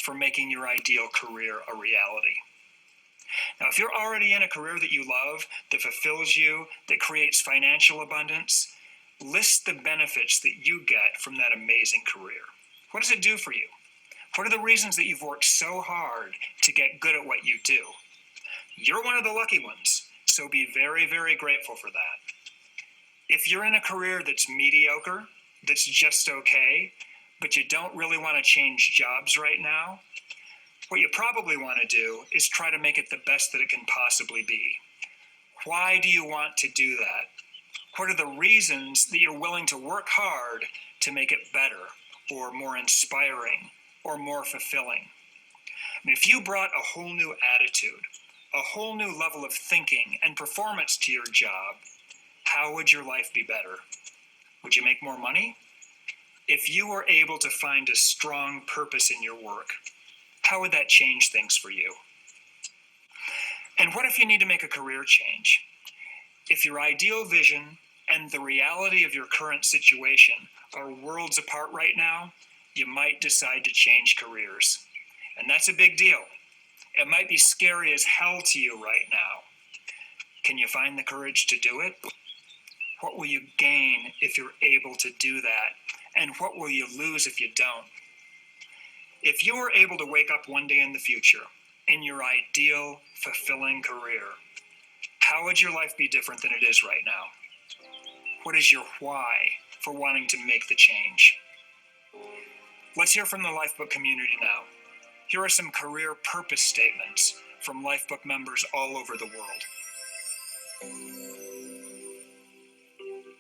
for making your ideal career a reality. Now, if you're already in a career that you love, that fulfills you, that creates financial abundance, list the benefits that you get from that amazing career. What does it do for you? What are the reasons that you've worked so hard to get good at what you do? You're one of the lucky ones, so be very, very grateful for that. If you're in a career that's mediocre, that's just okay, but you don't really want to change jobs right now, what you probably want to do is try to make it the best that it can possibly be. Why do you want to do that? What are the reasons that you're willing to work hard to make it better, or more inspiring, or more fulfilling? I mean, if you brought a whole new attitude, a whole new level of thinking and performance to your job, how would your life be better? Would you make more money? If you were able to find a strong purpose in your work, how would that change things for you? And what if you need to make a career change? If your ideal vision and the reality of your current situation are worlds apart right now, you might decide to change careers. And that's a big deal. It might be scary as hell to you right now. Can you find the courage to do it? What will you gain if you're able to do that? And what will you lose if you don't? If you were able to wake up one day in the future in your ideal, fulfilling career, how would your life be different than it is right now? What is your why for wanting to make the change? Let's hear from the Lifebook community now. Here are some career purpose statements from Lifebook members all over the world.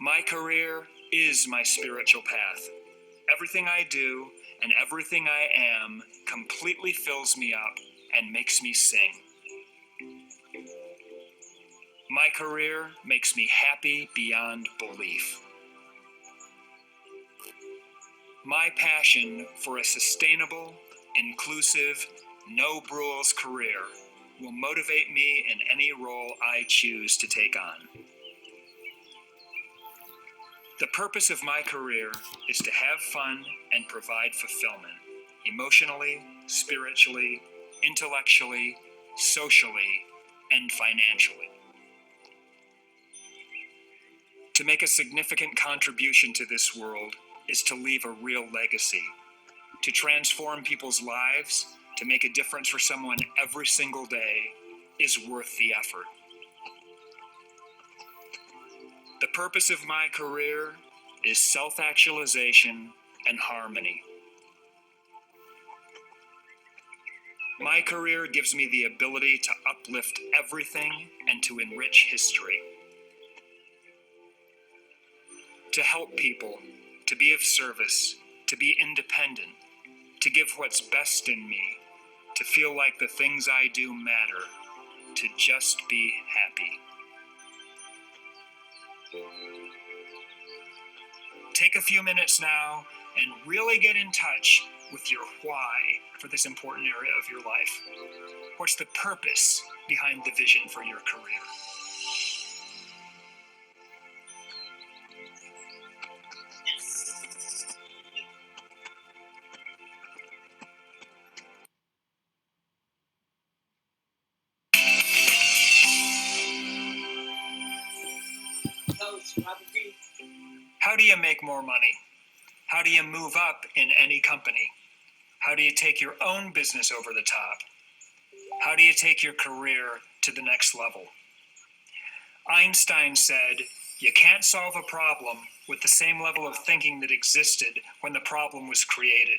My career is my spiritual path. Everything I do and everything I am completely fills me up and makes me sing. My career makes me happy beyond belief. My passion for a sustainable, inclusive, no-rules career will motivate me in any role I choose to take on. The purpose of my career is to have fun and provide fulfillment, emotionally, spiritually, intellectually, socially, and financially. To make a significant contribution to this world is to leave a real legacy. To transform people's lives, to make a difference for someone every single day, is worth the effort. The purpose of my career is self-actualization and harmony. My career gives me the ability to uplift everything and to enrich history. To help people, to be of service, to be independent, to give what's best in me, to feel like the things I do matter, to just be happy. Take a few minutes now and really get in touch with your why for this important area of your life. What's the purpose behind the vision for your career? How do you make more money? How do you move up in any company? How do you take your own business over the top? How do you take your career to the next level? Einstein said, you can't solve a problem with the same level of thinking that existed when the problem was created.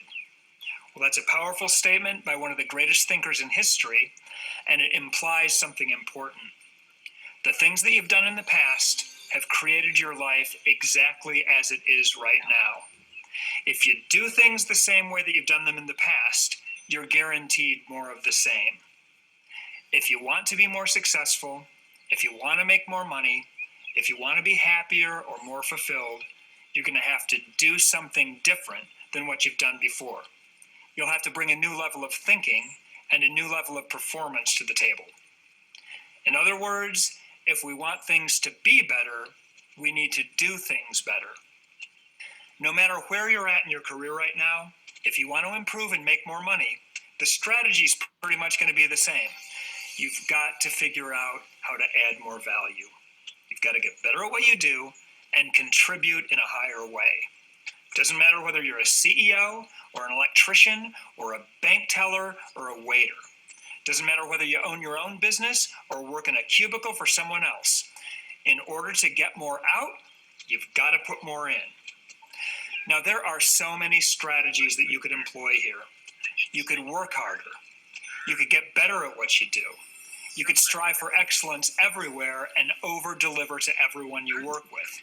Well, that's a powerful statement by one of the greatest thinkers in history, and it implies something important. The things that you've done in the past have created your life exactly as it is right now. If you do things the same way that you've done them in the past, you're guaranteed more of the same. If you want to be more successful, if you want to make more money, if you want to be happier or more fulfilled, you're going to have to do something different than what you've done before. You'll have to bring a new level of thinking and a new level of performance to the table. In other words, if we want things to be better, we need to do things better. No matter where you're at in your career right now, if you want to improve and make more money, The strategy is pretty much going to be the same. You've got to figure out how to add more value. You've got to get better at what you do and contribute in a higher way. Doesn't matter whether you're a CEO or an electrician or a bank teller or a waiter. Doesn't matter whether you own your own business or work in a cubicle for someone else. In order to get more out, you've got to put more in. Now, there are so many strategies that you could employ here. You could work harder. You could get better at what you do. You could strive for excellence everywhere and over-deliver to everyone you work with.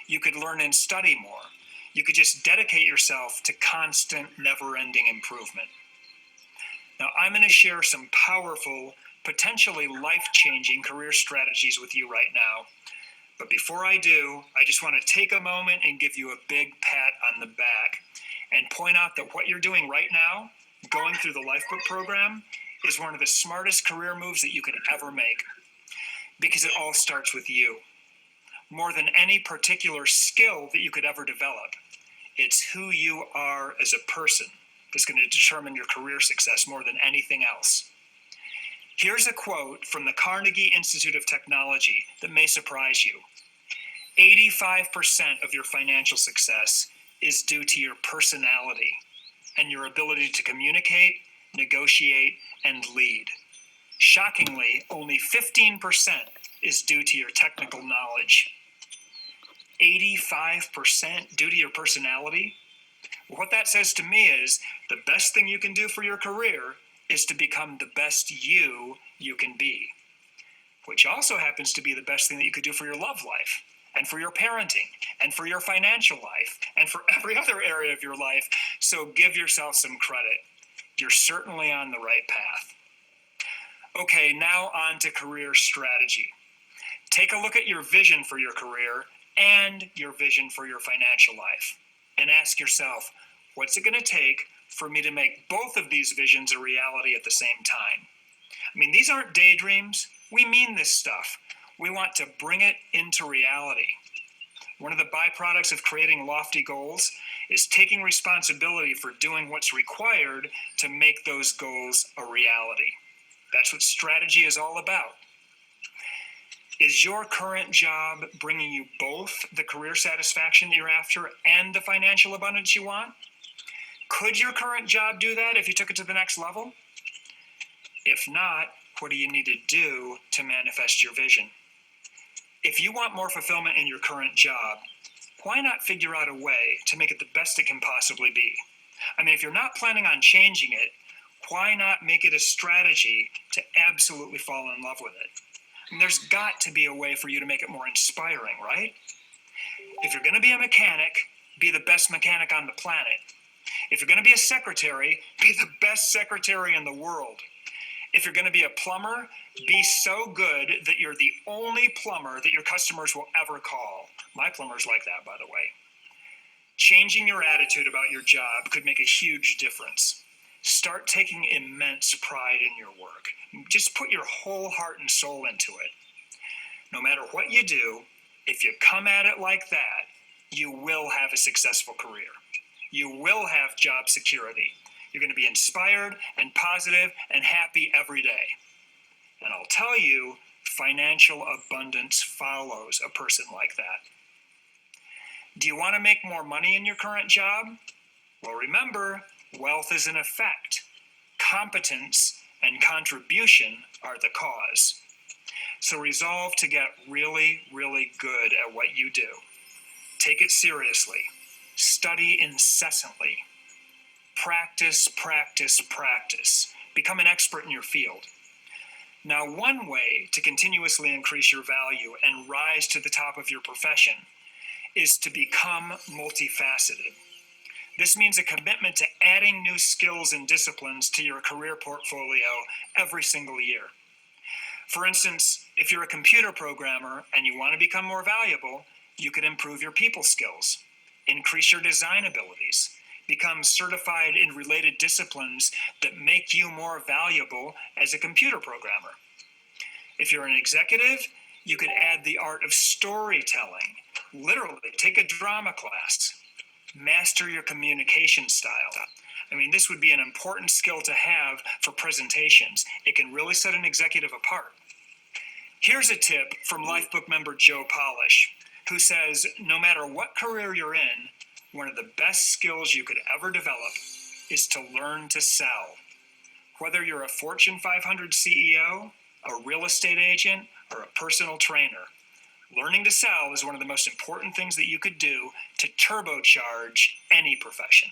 You could learn and study more. You could just dedicate yourself to constant, never-ending improvement. Now, I'm going to share some powerful, potentially life-changing career strategies with you right now. But before I do, I just want to take a moment and give you a big pat on the back and point out that what you're doing right now, going through the Lifebook program, is one of the smartest career moves that you could ever make, because it all starts with you. More than any particular skill that you could ever develop, it's who you are as a person that's going to determine your career success more than anything else. Here's a quote from the Carnegie Institute of Technology that may surprise you. 85% of your financial success is due to your personality and your ability to communicate, negotiate, and lead. Shockingly, only 15% is due to your technical knowledge. 85% due to your personality? What that says to me is the best thing you can do for your career is to become the best you can be, which also happens to be the best thing that you could do for your love life and for your parenting and for your financial life and for every other area of your life. So give yourself some credit. You're certainly on the right path. Okay, now on to career strategy. Take a look at your vision for your career and your vision for your financial life and ask yourself, what's it going to take for me to make both of these visions a reality at the same time? I mean, these aren't daydreams. We mean this stuff. We want to bring it into reality. One of the byproducts of creating lofty goals is taking responsibility for doing what's required to make those goals a reality. That's what strategy is all about. Is your current job bringing you both the career satisfaction that you're after and the financial abundance you want? Could your current job do that if you took it to the next level? If not, what do you need to do to manifest your vision? If you want more fulfillment in your current job, why not figure out a way to make it the best it can possibly be? I mean, if you're not planning on changing it, why not make it a strategy to absolutely fall in love with it? And there's got to be a way for you to make it more inspiring, right? If you're going to be a mechanic, be the best mechanic on the planet. If you're going to be a secretary, be the best secretary in the world. If you're going to be a plumber, be so good that you're the only plumber that your customers will ever call. My plumber's like that, by the way. Changing your attitude about your job could make a huge difference. Start taking immense pride in your work. Just put your whole heart and soul into it. No matter what you do, if you come at it like that, you will have a successful career. You will have job security. You're going to be inspired and positive and happy every day. And I'll tell you, financial abundance follows a person like that. Do you want to make more money in your current job? Well, remember, wealth is an effect. Competence and contribution are the cause. So resolve to get really, really good at what you do. Take it seriously. Study incessantly. Practice, practice, practice. Become an expert in your field. Now, one way to continuously increase your value and rise to the top of your profession is to become multifaceted. This means a commitment to adding new skills and disciplines to your career portfolio every single year. For instance, if you're a computer programmer and you want to become more valuable, you could improve your people skills, increase your design abilities, become certified in related disciplines that make you more valuable as a computer programmer. If you're an executive, you could add the art of storytelling. Literally, take a drama class. Master your communication style. I mean, this would be an important skill to have for presentations. It can really set an executive apart. Here's a tip from Lifebook member Joe Polish, who says, no matter what career you're in, one of the best skills you could ever develop is to learn to sell. Whether you're a Fortune 500 CEO, a real estate agent, or a personal trainer, learning to sell is one of the most important things that you could do to turbocharge any profession.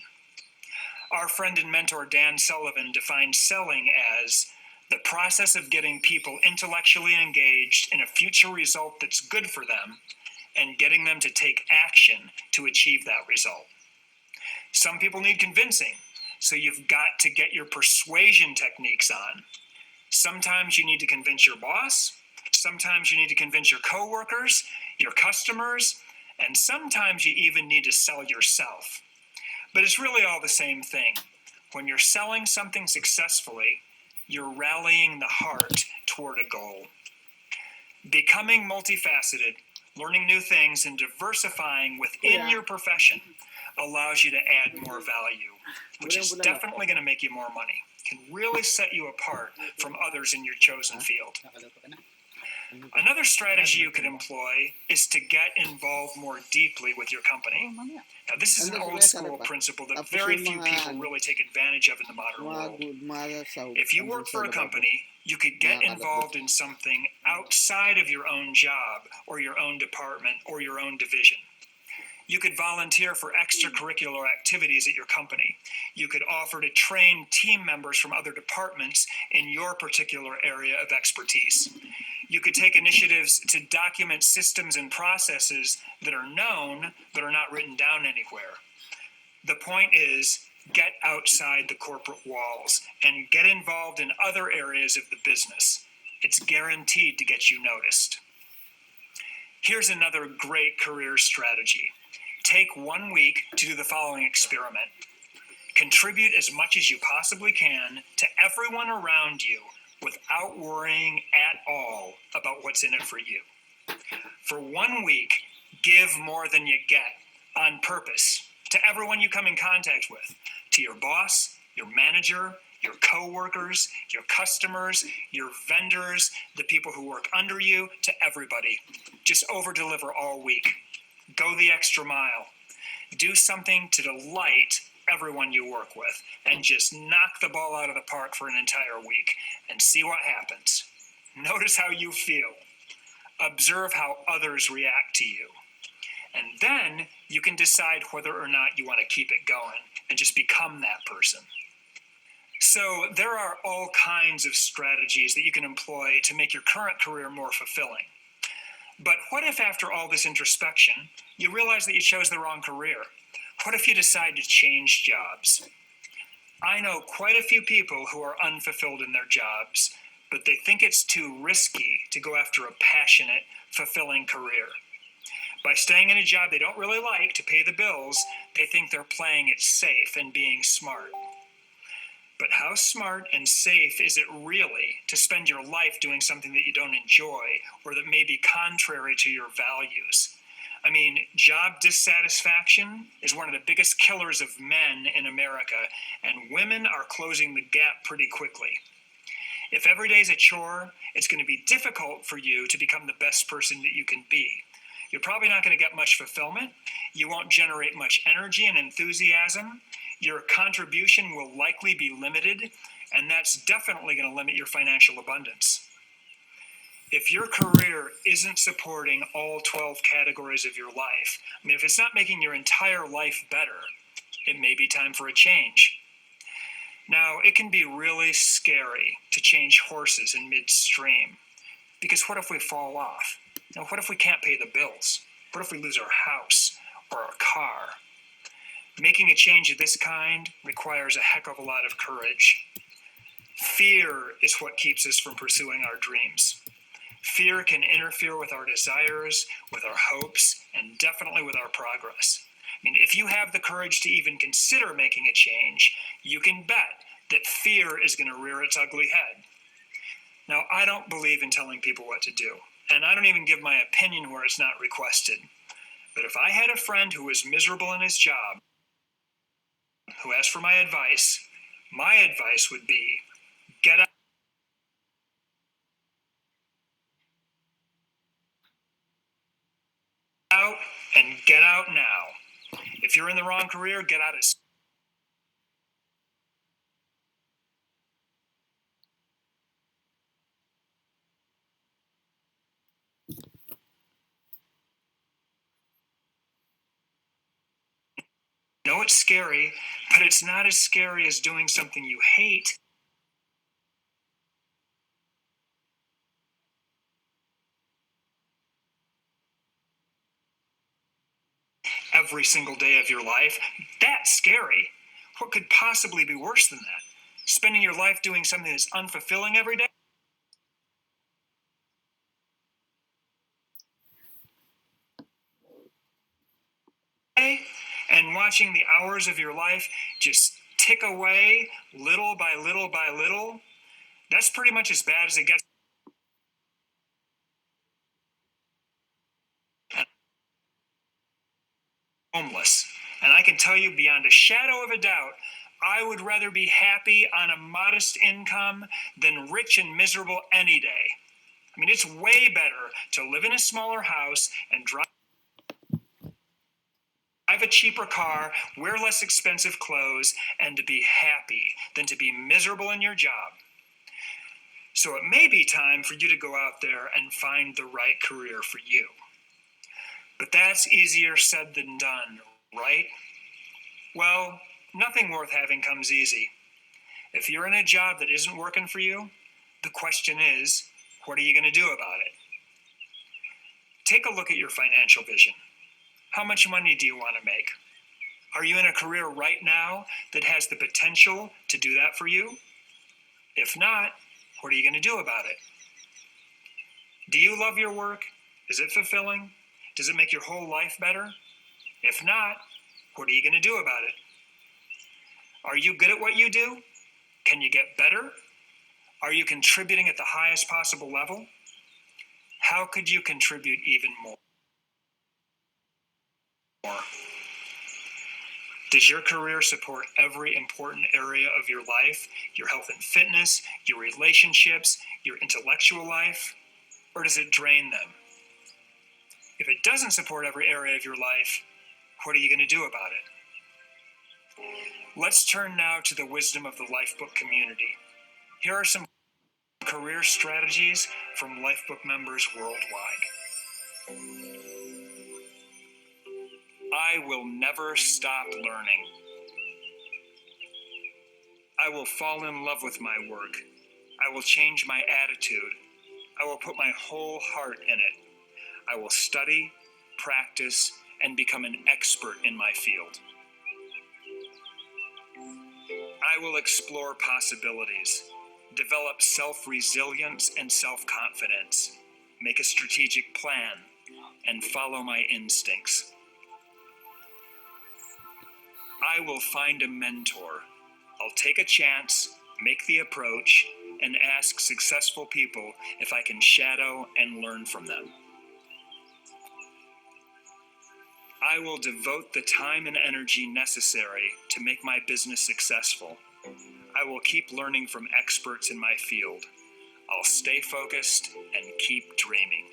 Our friend and mentor Dan Sullivan defines selling as the process of getting people intellectually engaged in a future result that's good for them and getting them to take action to achieve that result. Some people need convincing, so you've got to get your persuasion techniques on. Sometimes you need to convince your boss, sometimes you need to convince your coworkers, your customers, and sometimes you even need to sell yourself. But it's really all the same thing. When you're selling something successfully, you're rallying the heart toward a goal. Becoming multifaceted, learning new things, and diversifying within your profession allows you to add more value, which is definitely going to make you more money. Can really set you apart from others in your chosen field. Another strategy you could employ is to get involved more deeply with your company. Now, this is an old school principle that very few people really take advantage of in the modern world. If you work for a company, you could get involved in something outside of your own job or your own department or your own division. You could volunteer for extracurricular activities at your company. You could offer to train team members from other departments in your particular area of expertise. You could take initiatives to document systems and processes that are known but are not written down anywhere. The point is, get outside the corporate walls and get involved in other areas of the business. It's guaranteed to get you noticed. Here's another great career strategy. Take 1 week to do the following experiment. Contribute as much as you possibly can to everyone around you without worrying at all about what's in it for you. For 1 week, give more than you get on purpose to everyone you come in contact with, to your boss, your manager, your coworkers, your customers, your vendors, the people who work under you, to everybody. Just over-deliver all week. Go the extra mile. Do something to delight everyone you work with, and just knock the ball out of the park for an entire week and see what happens. Notice how you feel. Observe how others react to you. And then you can decide whether or not you want to keep it going and just become that person. So there are all kinds of strategies that you can employ to make your current career more fulfilling. But what if after all this introspection, you realize that you chose the wrong career? What if you decide to change jobs? I know quite a few people who are unfulfilled in their jobs, but they think it's too risky to go after a passionate, fulfilling career. By staying in a job they don't really like to pay the bills, they think they're playing it safe and being smart. But how smart and safe is it really to spend your life doing something that you don't enjoy or that may be contrary to your values? I mean, job dissatisfaction is one of the biggest killers of men in America, and women are closing the gap pretty quickly. If every day is a chore, it's going to be difficult for you to become the best person that you can be. You're probably not going to get much fulfillment. You won't generate much energy and enthusiasm. Your contribution will likely be limited, and that's definitely going to limit your financial abundance. If your career isn't supporting all 12 categories of your life, I mean, if it's not making your entire life better, it may be time for a change. Now, it can be really scary to change horses in midstream, because what if we fall off? Now, what if we can't pay the bills? What if we lose our house or our car? Making a change of this kind requires a heck of a lot of courage. Fear is what keeps us from pursuing our dreams. Fear can interfere with our desires, with our hopes, and definitely with our progress. I mean, if you have the courage to even consider making a change, you can bet that fear is going to rear its ugly head. Now, I don't believe in telling people what to do, and I don't even give my opinion where it's not requested. But if I had a friend who was miserable in his job, who asked for my advice would be get out and get out now. If you're in the wrong career, get out as know it's scary, but it's not as scary as doing something you hate. Every single day of your life. That's scary. What could possibly be worse than that? Spending your life doing something that's unfulfilling every day? And watching the hours of your life just tick away little by little by little? That's pretty much as bad as it gets. Homeless. And I can tell you beyond a shadow of a doubt, I would rather be happy on a modest income than rich and miserable any day. I mean, it's way better to live in a smaller house and drive a cheaper car, wear less expensive clothes, and to be happy than to be miserable in your job. So it may be time for you to go out there and find the right career for you. But that's easier said than done, right? Well, nothing worth having comes easy. If you're in a job that isn't working for you, the question is, what are you going to do about it? Take a look at your financial vision. How much money do you want to make? Are you in a career right now that has the potential to do that for you? If not, what are you going to do about it? Do you love your work? Is it fulfilling? Does it make your whole life better? If not, what are you going to do about it? Are you good at what you do? Can you get better? Are you contributing at the highest possible level? How could you contribute even more? Does your career support every important area of your life, your health and fitness, your relationships, your intellectual life, or does it drain them? If it doesn't support every area of your life, what are you going to do about it? Let's turn now to the wisdom of the Lifebook community. Here are some career strategies from Lifebook members worldwide. I will never stop learning. I will fall in love with my work. I will change my attitude. I will put my whole heart in it. I will study, practice, and become an expert in my field. I will explore possibilities, develop self-resilience and self-confidence, make a strategic plan, and follow my instincts. I will find a mentor. I'll take a chance, make the approach, and ask successful people if I can shadow and learn from them. I will devote the time and energy necessary to make my business successful. I will keep learning from experts in my field. I'll stay focused and keep dreaming.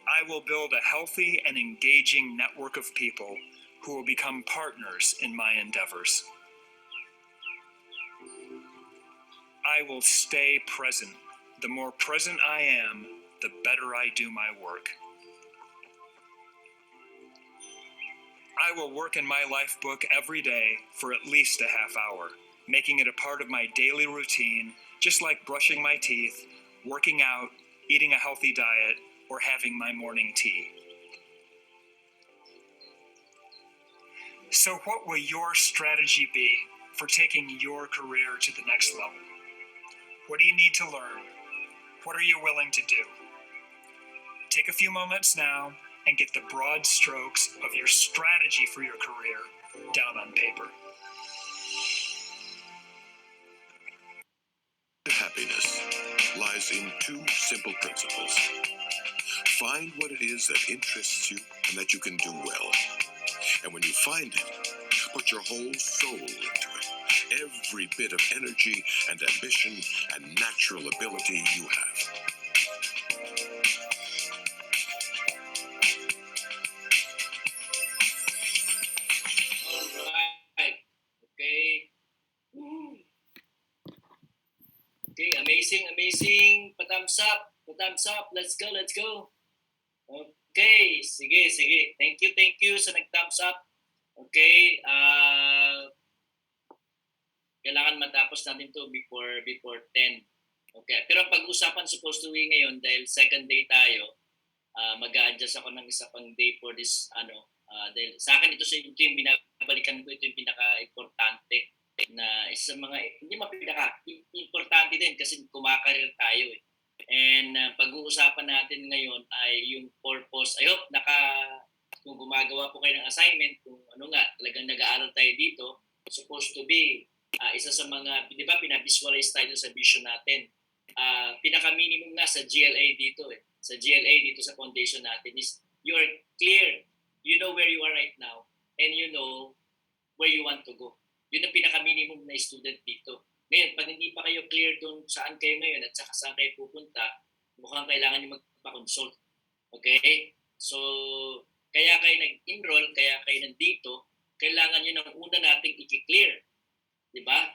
I will build a healthy and engaging network of people who will become partners in my endeavors. I will stay present. The more present I am, the better I do my work. I will work in my Lifebook every day for at least a half hour, making it a part of my daily routine, just like brushing my teeth, working out, eating a healthy diet, or having my morning tea. So what will your strategy be for taking your career to the next level? What do you need to learn? What are you willing to do? Take a few moments now and get the broad strokes of your strategy for your career down on paper. Happiness lies in two simple principles. Find what it is that interests you and that you can do well, And when you find it, put your whole soul into it. Every bit of energy and ambition and natural ability you have. Alright. Okay. Woo. Okay, amazing, amazing. Pa-thumbs up. Pa-thumbs up. Let's go, let's go. Okay, sige, sige. Thank you sa nag-thumbs up. Okay, kailangan matapos natin to before 10. Okay, pero pag-usapan supposed to be ngayon dahil second day tayo, mag-a-adjust ako ng isa pang day for this, dahil sa akin ito yung binabalikan ko, ito yung pinaka-importante na isa sa mga, hindi importante din kasi kumakarir tayo eh. And pag-uusapan natin ngayon ay yung purpose. I hope kung gumagawa po kayo ng assignment, kung talagang nag-aaral tayo dito, supposed to be, isa sa mga, di ba, pinavisualize tayo sa vision natin. Pinaka-minimum nga sa GLA dito eh. Sa GLA dito sa foundation natin is you're clear. You know where you are right now and you know where you want to go. Yun ang pinaka-minimum na student dito. Ngayon, pag hindi pa kayo clear doon saan kayo ngayon at saan kayo pupunta, mukhang kailangan nyo magpa-consult. Okay? So, kaya kayo nag-enroll, kaya kayo nandito, kailangan nyo ng una nating i-clear. Diba?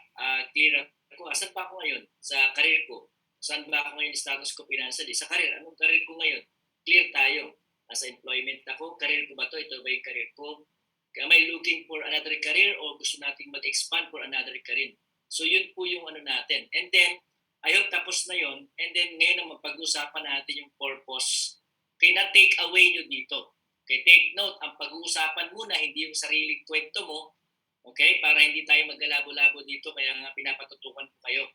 Clear ako. Asan pa ako ngayon? Sa career ko. Saan ba ako ngayon status ko financially? Sa career. Anong career ko ngayon? Clear tayo. Nasa employment ako. Career ko ba to? Ito ba yung career ko? Am I looking for another career or gusto nating mag-expand for another career? So yun po yung natin. And then, I hope tapos na yun. And then ngayon naman pag-uusapan natin yung purpose. Okay, na-take away nyo dito. Okay, take note, ang pag-uusapan muna, hindi yung sariling kwento mo. Okay, para hindi tayo maglalabo-labo dito, kaya nga pinapatutukan ko kayo.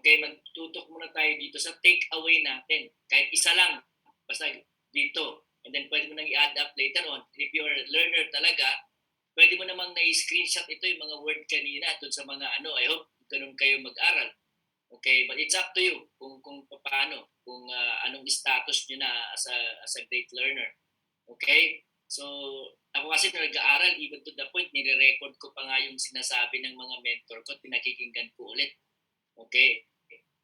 Okay, magtutok muna tayo dito sa take away natin. Kahit isa lang, basta dito. And then pwede mo nang i-add up later on. If you're a learner talaga, pwede mo namang na-screenshot ito yung mga word kanina dun sa mga I hope ganun kayo mag-aral. Okay, but it's up to you kung paano, kung anong status nyo na as a great learner. Okay? So, ako kasi nag-aaral, even to the point, nire-record ko pa nga yung sinasabi ng mga mentor ko at pinakikinggan ko ulit. Okay?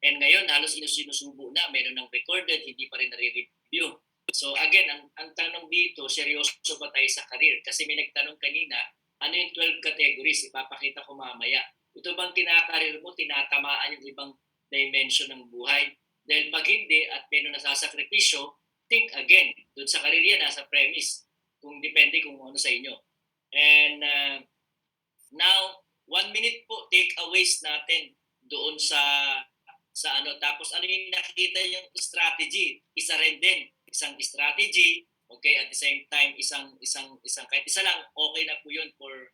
And ngayon, halos sinusubo na, meron ng recorded, hindi pa rin nare-review. So again, ang tanong dito, seryoso ba tayo sa career? Kasi may nagtanong kanina, ano yung 12 categories? Ipapakita ko mamaya. Ito bang kinakarir mo, tinatamaan yung ibang dimension ng buhay? Dahil pag hindi at may nasasakripisyo, think again. Doon sa career yan, nasa premise. Kung depende kung ano sa inyo. And now, 1 minute po takeaways natin doon sa tapos ano yung nakita yung strategy? Isa rin din. Isang strategy, okay, at the same time isang kahit isa lang okay na po 'yun for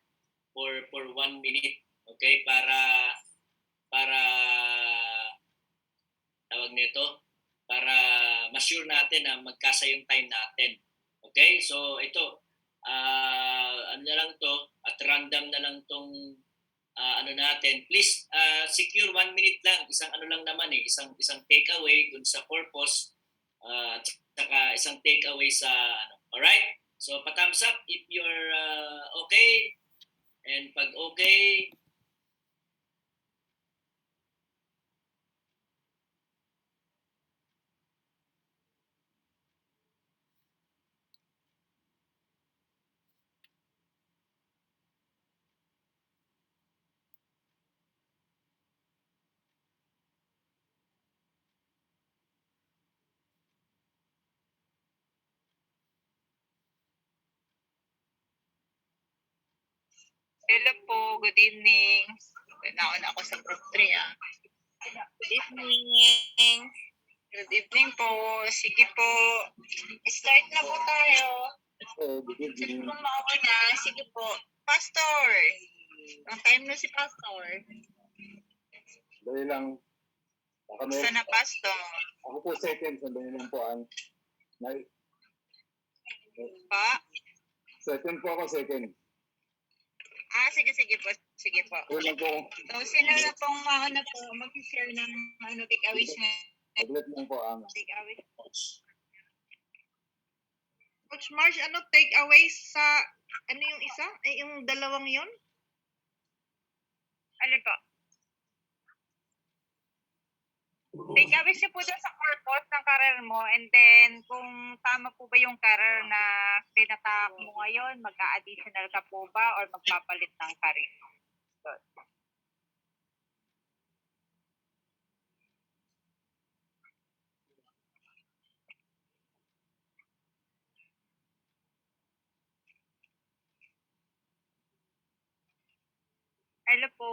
1 minute, okay, para tawag nito, para ma-sure natin na magkasa yung time natin. Okay? So ito ano na lang to, at random na lang tong natin. Please secure 1 minute lang, isang lang naman isang takeaway dun sa purpose at saka isang takeaway sa Alright? So, pa-thumbs up if you're okay. And pag okay, Hello po, good evening. Nauna ako sa Group 3 Good evening. Good evening po. Sige po. Start na po tayo. Sige po mauna. Sige po. Pastor. Ang time na si Pastor. Dali lang. Sana Pastor. Ako po second, sandali lang po. Pa? Second po ako, second. Sige po. Sige po. Lang po. So, sino na pong mauna po mag-share ng take-aways nga? Tablet lang po ang. Take-aways. Coach Marge, ano takeaway sa, ano yung isa? Yung dalawang yun? Alin po? Takeaway siya po dun sa purpose ng career mo, and then kung tama po ba yung career na tinatak mo ngayon, magka-additional ka po ba or magpapalit ng career? Hello po.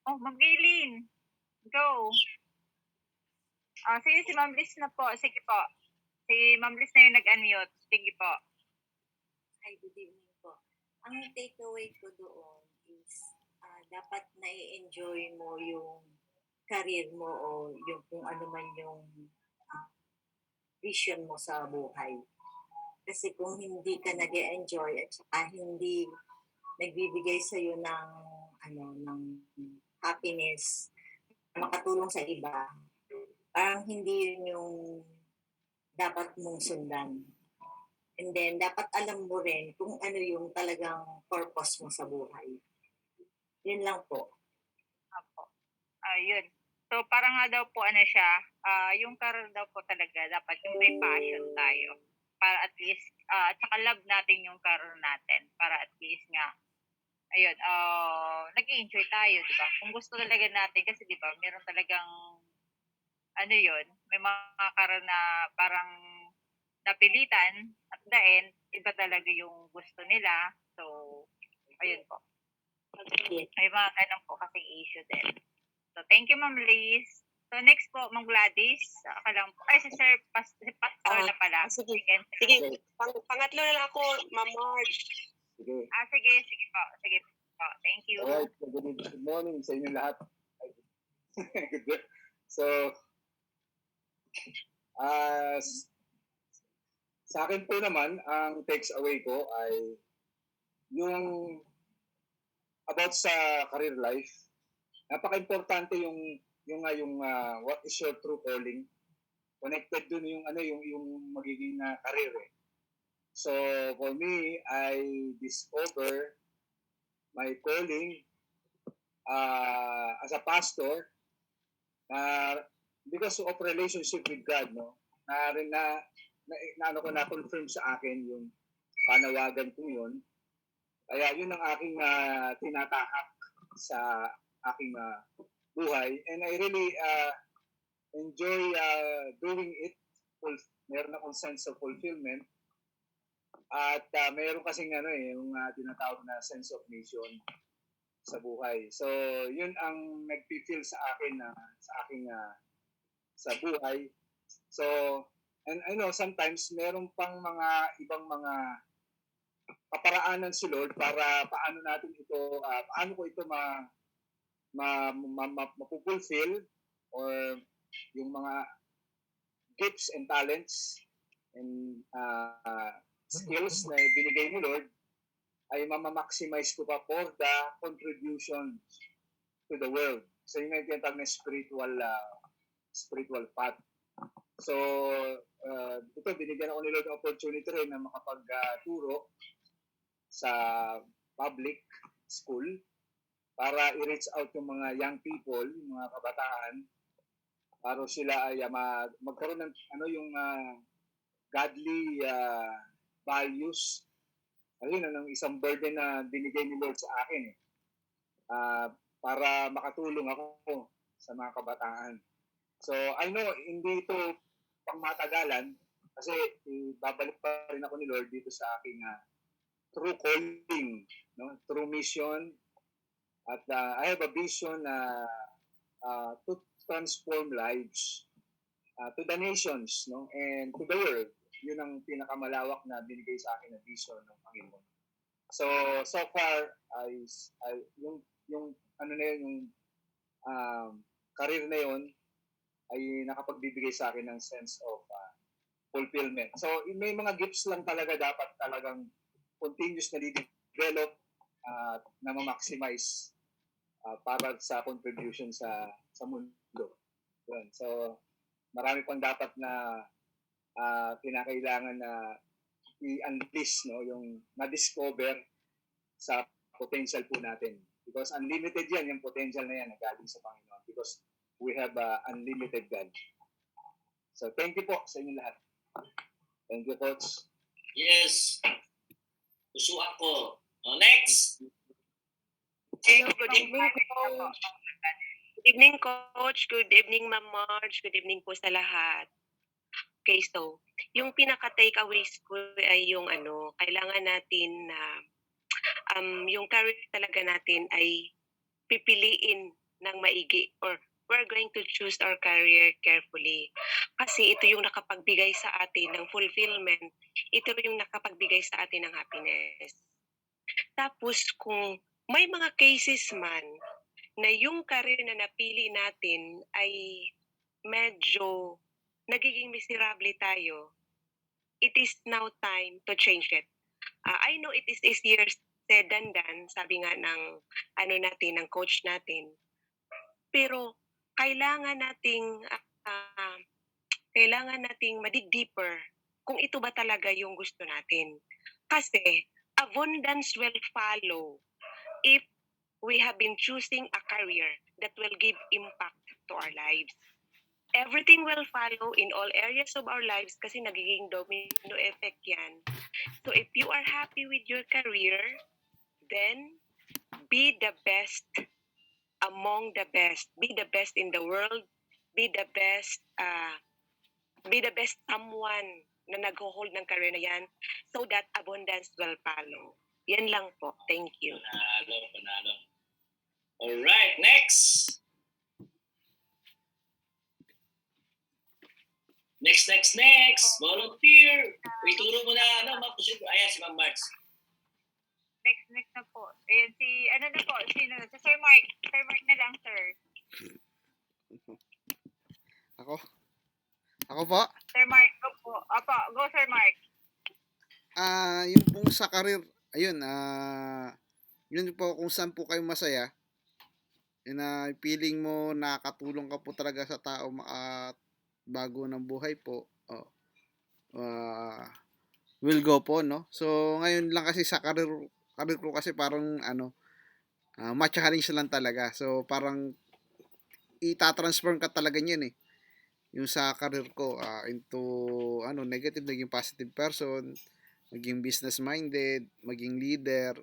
Oh, Ma'am Gaylene. Go. Sige, si Ma'am Liz na po. Sige po. Si Ma'am Liz na yung nag-unmute. Sige po. Hi, good evening po. Ang takeaway ko doon is dapat na-enjoy mo yung career mo o yung kung ano man yung ah, vision mo sa buhay. Kasi kung hindi ka nag-enjoy at saka hindi nagbibigay sa iyo ng ng happiness, makatulong sa iba, parang hindi yun yung dapat mong sundan. And then, dapat alam mo rin kung ano yung talagang purpose mo sa buhay. Yun lang po. Apo. Ayun. So, parang nga daw po ano siya, yung career daw po talaga, dapat yung may passion tayo. Para at least, at saka love natin yung career natin. Para at least nga, ayun, nag-enjoy tayo, di ba? Kung gusto talaga natin, kasi di ba, meron talagang, ano yun, may mga career na parang napilitan, at the end, iba talaga yung gusto nila. So, ayun po. Yes. May mga ganun po kasing issue din. So, thank you, Ma'am Liz. So, next po, Ma'am Gladys. Lang po. Ay, si Sir si Pastor na pala. Sige. Sige. Sige, pangatlo na lang ako, Ma'am Marge. Sige. Sige po. Sige po. Thank you. Alright, good morning sa inyo lahat. So, sa akin po naman, ang takes away ko ay yung about sa career life. Napaka-importante yung what is your true calling. Connected dun yung yung magiging career eh. So for me, I discover my calling as a pastor because of relationship with God, no. Na-confirm sa akin yung panawagan ko yun. Kaya yun ang aking tinatahak sa aking buhay. And I really enjoy doing it. Meron akong sense of fulfillment. At meron kasing yung tinatawag na sense of mission sa buhay. So, yun ang nagpi-feel sa akin sa aking sa buhay. So, and I know sometimes meron pang mga ibang mga kaparaanan si Lord para paano natin ito paano ko ito mapupulfill or yung mga gifts and talents and skills na binigay ni Lord ay mamamaximize ko pa for the contribution to the world. So yung tinatawag na spiritual path. So ito binigyan ako ni Lord ng opportunity rin na makapagturo sa public school para i-reach out yung mga young people, yung mga kabataan, para sila ay magkaroon ng yung godly values. Ayun ang isang burden na binigay ni Lord sa akin para makatulong ako sa mga kabataan. So I know hindi ito pangmatagalan kasi babalik pa rin ako ni Lord dito sa aking true calling, no, true mission. At I have a vision to transform lives to the nations, no, and to the world. Yun ang pinakamalawak na binigay sa akin na vision ng Panginoon. So far yung career na yun ay nakapagbibigay sa akin ng sense of fulfillment. So may mga gifts lang talaga dapat talagang continuous na develop na ma-maximize para sa contribution sa mundo. Yun. So marami pang dapat na kinakailangan na i-unleash, no, yung na-discover sa potential po natin. Because unlimited yan, yung potential na yan na galing sa Panginoon. Because we have unlimited God. So thank you po sa inyo lahat. Thank you, Coach. Yes. Pusuan ko. Next. Hello, good evening po. Good evening, Coach. Good evening, Ma'am Marge. Good evening po sa lahat. Okay, so, yung pinaka-takeaways ko ay yung kailangan natin na yung career talaga natin ay pipiliin ng maigi or we're going to choose our career carefully. Kasi ito yung nakapagbigay sa atin ng fulfillment. Ito yung nakapagbigay sa atin ng happiness. Tapos kung may mga cases man na yung career na napili natin ay medyo nagiging miserable tayo, it is now time to change it. I know it is easier said than done, sabi nga ng natin, ng coach natin. Pero kailangan nating madig deeper kung ito ba talaga yung gusto natin. Kasi abundance will follow if we have been choosing a career that will give impact to our lives. Everything will follow in all areas of our lives kasi nagiging domino effect yan. So if you are happy with your career, then be the best among the best. Be the best in the world. Be the best someone na nag-hold ng career na yan so that abundance will follow. Yan lang po. Thank you. Panalo. Alright, next. Next. Volunteer. Ituro mo na, mapusin ko. Ayan, si Ma'am Marks. Next na po. Ayan, si Sir Mark. Sir Mark na lang, sir. Ako po? Sir Mark, go po. Opo, go Sir Mark. Yung pong sa karir, ayun, yun po kung saan po kayo masaya, yun feeling mo nakatulong ka po talaga sa tao bago ng buhay po, will go po, no? So, ngayon lang kasi sa karir ko kasi parang, ma-challenge lang talaga. So, parang, itatransform ka talaga niyan yung sa karir ko, into, negative, naging positive person, maging business-minded, maging leader.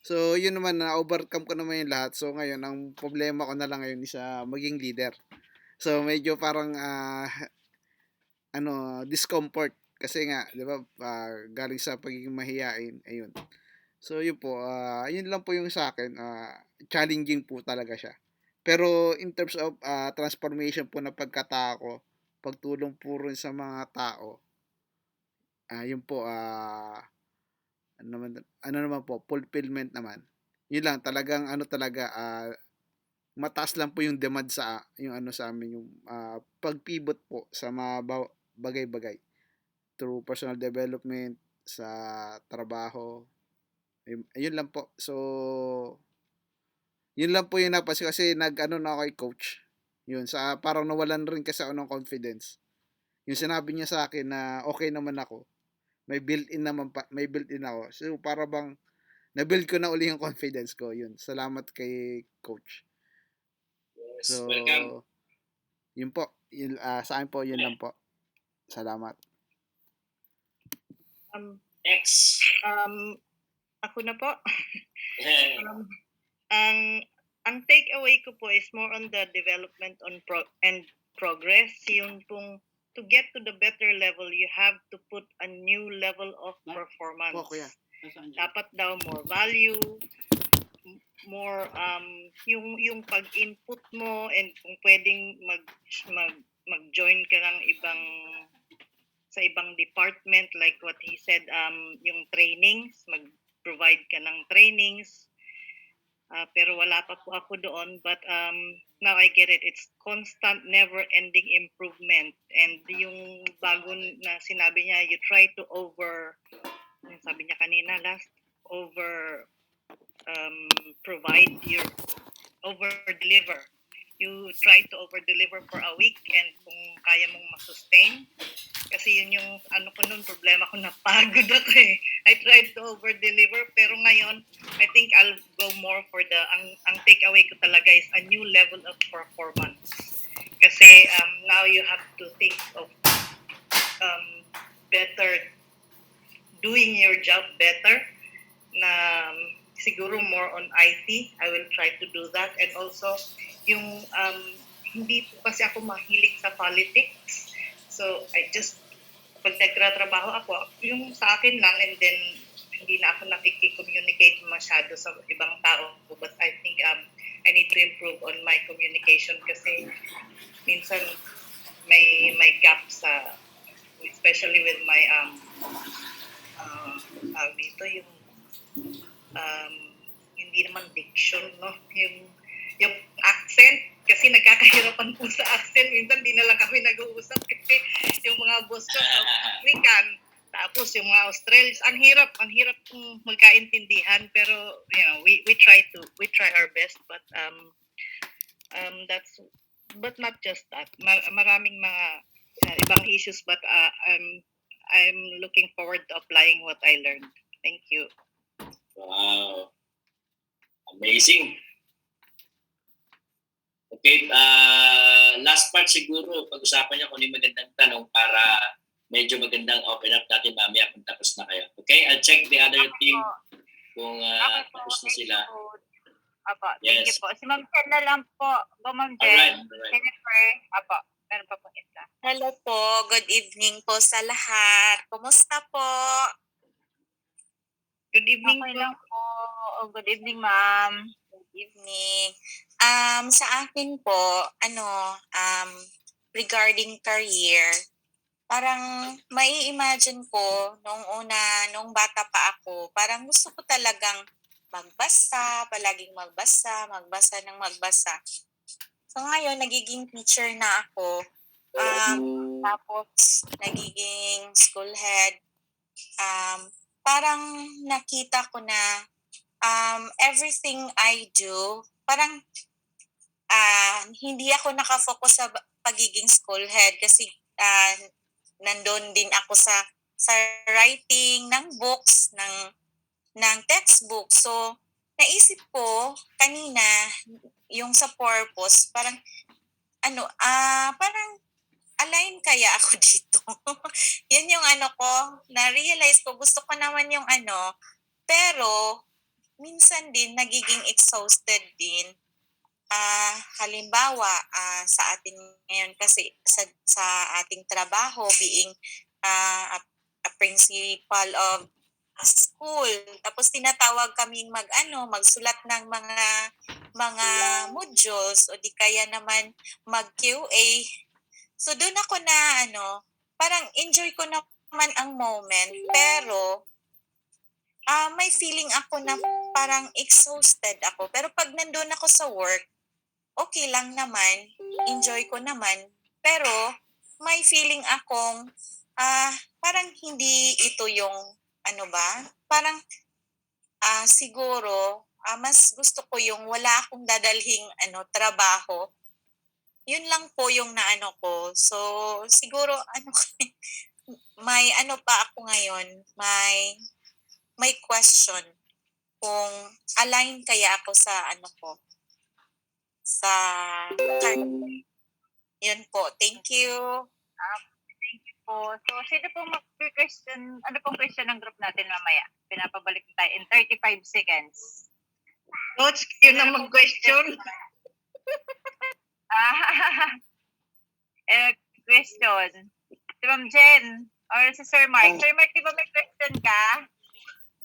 So, yun naman, na-overcome ko naman yung lahat. So, ngayon, ang problema ko na lang ngayon is maging leader. So, medyo parang, discomfort. Kasi nga, di ba, galing sa pagiging mahiyain, ayun. So, yun po, yun lang po yung sa akin, challenging po talaga siya. Pero, in terms of transformation po na pagkatao ko, pagtulong po rin sa mga tao, yun po, ano naman po, fulfillment naman. Yun lang, talagang, mataas lang po yung demand sa sa amin, yung pag-pivot po sa mga bagay-bagay through personal development, sa trabaho. Ayun lang po. So, yun lang po yung napansin kasi na ako kay coach. Yun, parang nawalan rin kasi ako ng confidence. Yung sinabi niya sa akin na okay naman ako. May built-in ako. So, para bang na-build ko na uli yung confidence ko. Yun. Salamat kay coach. Yes, So, welcome. yun po. Sa akin po, yun lang po. Salamat. Next. Ako na po. Ang takeaway ko po is more on the development and progress. Yung kung to get to the better level, you have to put a new level of performance. Kuya. Dapat daw more value, more yung pag-input mo, and kung pwedeng mag-join ka ng sa ibang department, like what he said, yung trainings, mag-provide ka ng trainings. Pero wala pa po ako doon, but now I get it. It's constant, never-ending improvement. And yung bago na sinabi niya, you try to sabi niya kanina over deliver. you try to over-deliver for a week and kung kaya mong masustain. Kasi yun yung ano ko nun, problema ko, napagod ako eh. I tried to over-deliver pero ngayon, I think I'll go more for ang takeaway ko talaga is a new level of performance. Kasi now you have to think of better, doing your job better, na siguro more on IT. I will try to do that. And also, yung hindi po kasi ako mahilig sa politics. So, pag nagtratrabaho ako, yung sa akin lang, and then hindi na ako nakikicommunicate masyado sa ibang tao. But I think I need to improve on my communication kasi minsan may gap sa, especially with my dito yung hindi naman diction, no? Yung accent, kasi nagkakahirapan po sa accent. Minsan di na lang kami nag-uusap kasi yung mga boss ko South African, tapos yung mga Australians, ang hirap kung magkaintindihan, pero you know, we try our best, but but not just that. Maraming mga ibang issues, but I'm looking forward to applying what I learned. Thank you. Wow. Amazing. Okay, last part siguro, pag-usapan niyo kung ano yung magandang tanong para medyo magandang open up natin mamaya kung tapos na kayo. Okay, I'll check the other team kung tapos na sila. Apo, Yes. thank you po. Si Ma'am Jen na lang po. Go, Ma'am Jen. Alright. Jennifer. Apo, meron pa pong isa. Hello po, good evening po sa lahat. Kumusta po? Good evening Okay po. lang po. Good evening, Ma'am. Good evening. Sa akin po, regarding career, parang may imagine ko nung bata pa ako, parang gusto ko talagang magbasa, palaging magbasa ng magbasa. So ngayon, nagiging teacher na ako. Tapos, nagiging school head. Parang nakita ko na everything I do, parang hindi ako nakafocus sa pagiging school head kasi nandun din ako sa writing ng books, ng textbook. So, naisip ko kanina yung sa purpose, parang parang align kaya ako dito. Yun yung na-realize ko, gusto ko naman yung pero minsan din nagiging exhausted din. Halimbawa, sa atin ngayon kasi sa ating trabaho, being a principal of a school, tapos tinatawag kaming magsulat ng mga modules o di kaya naman mag-QA. So doon ako na parang enjoy ko naman ang moment, pero may feeling ako na parang exhausted ako. Pero pag nandun ako sa work, okay lang naman, enjoy ko naman, pero may feeling akong parang hindi ito yung parang siguro mas gusto ko yung wala akong dadalhing trabaho. Yun lang po yung ko. So siguro may pa ako ngayon, may question kung align kaya ako sa sa career. Yun po. Thank you. Thank you po. So, sino pong mag-question? Ano pong question ng group natin mamaya? Pinapabalik tayo in 35 seconds. Coach, yun ang mag-question. Question. Si Ma'am Jen or si Sir Mark. Sir Mark, di ba may question ka?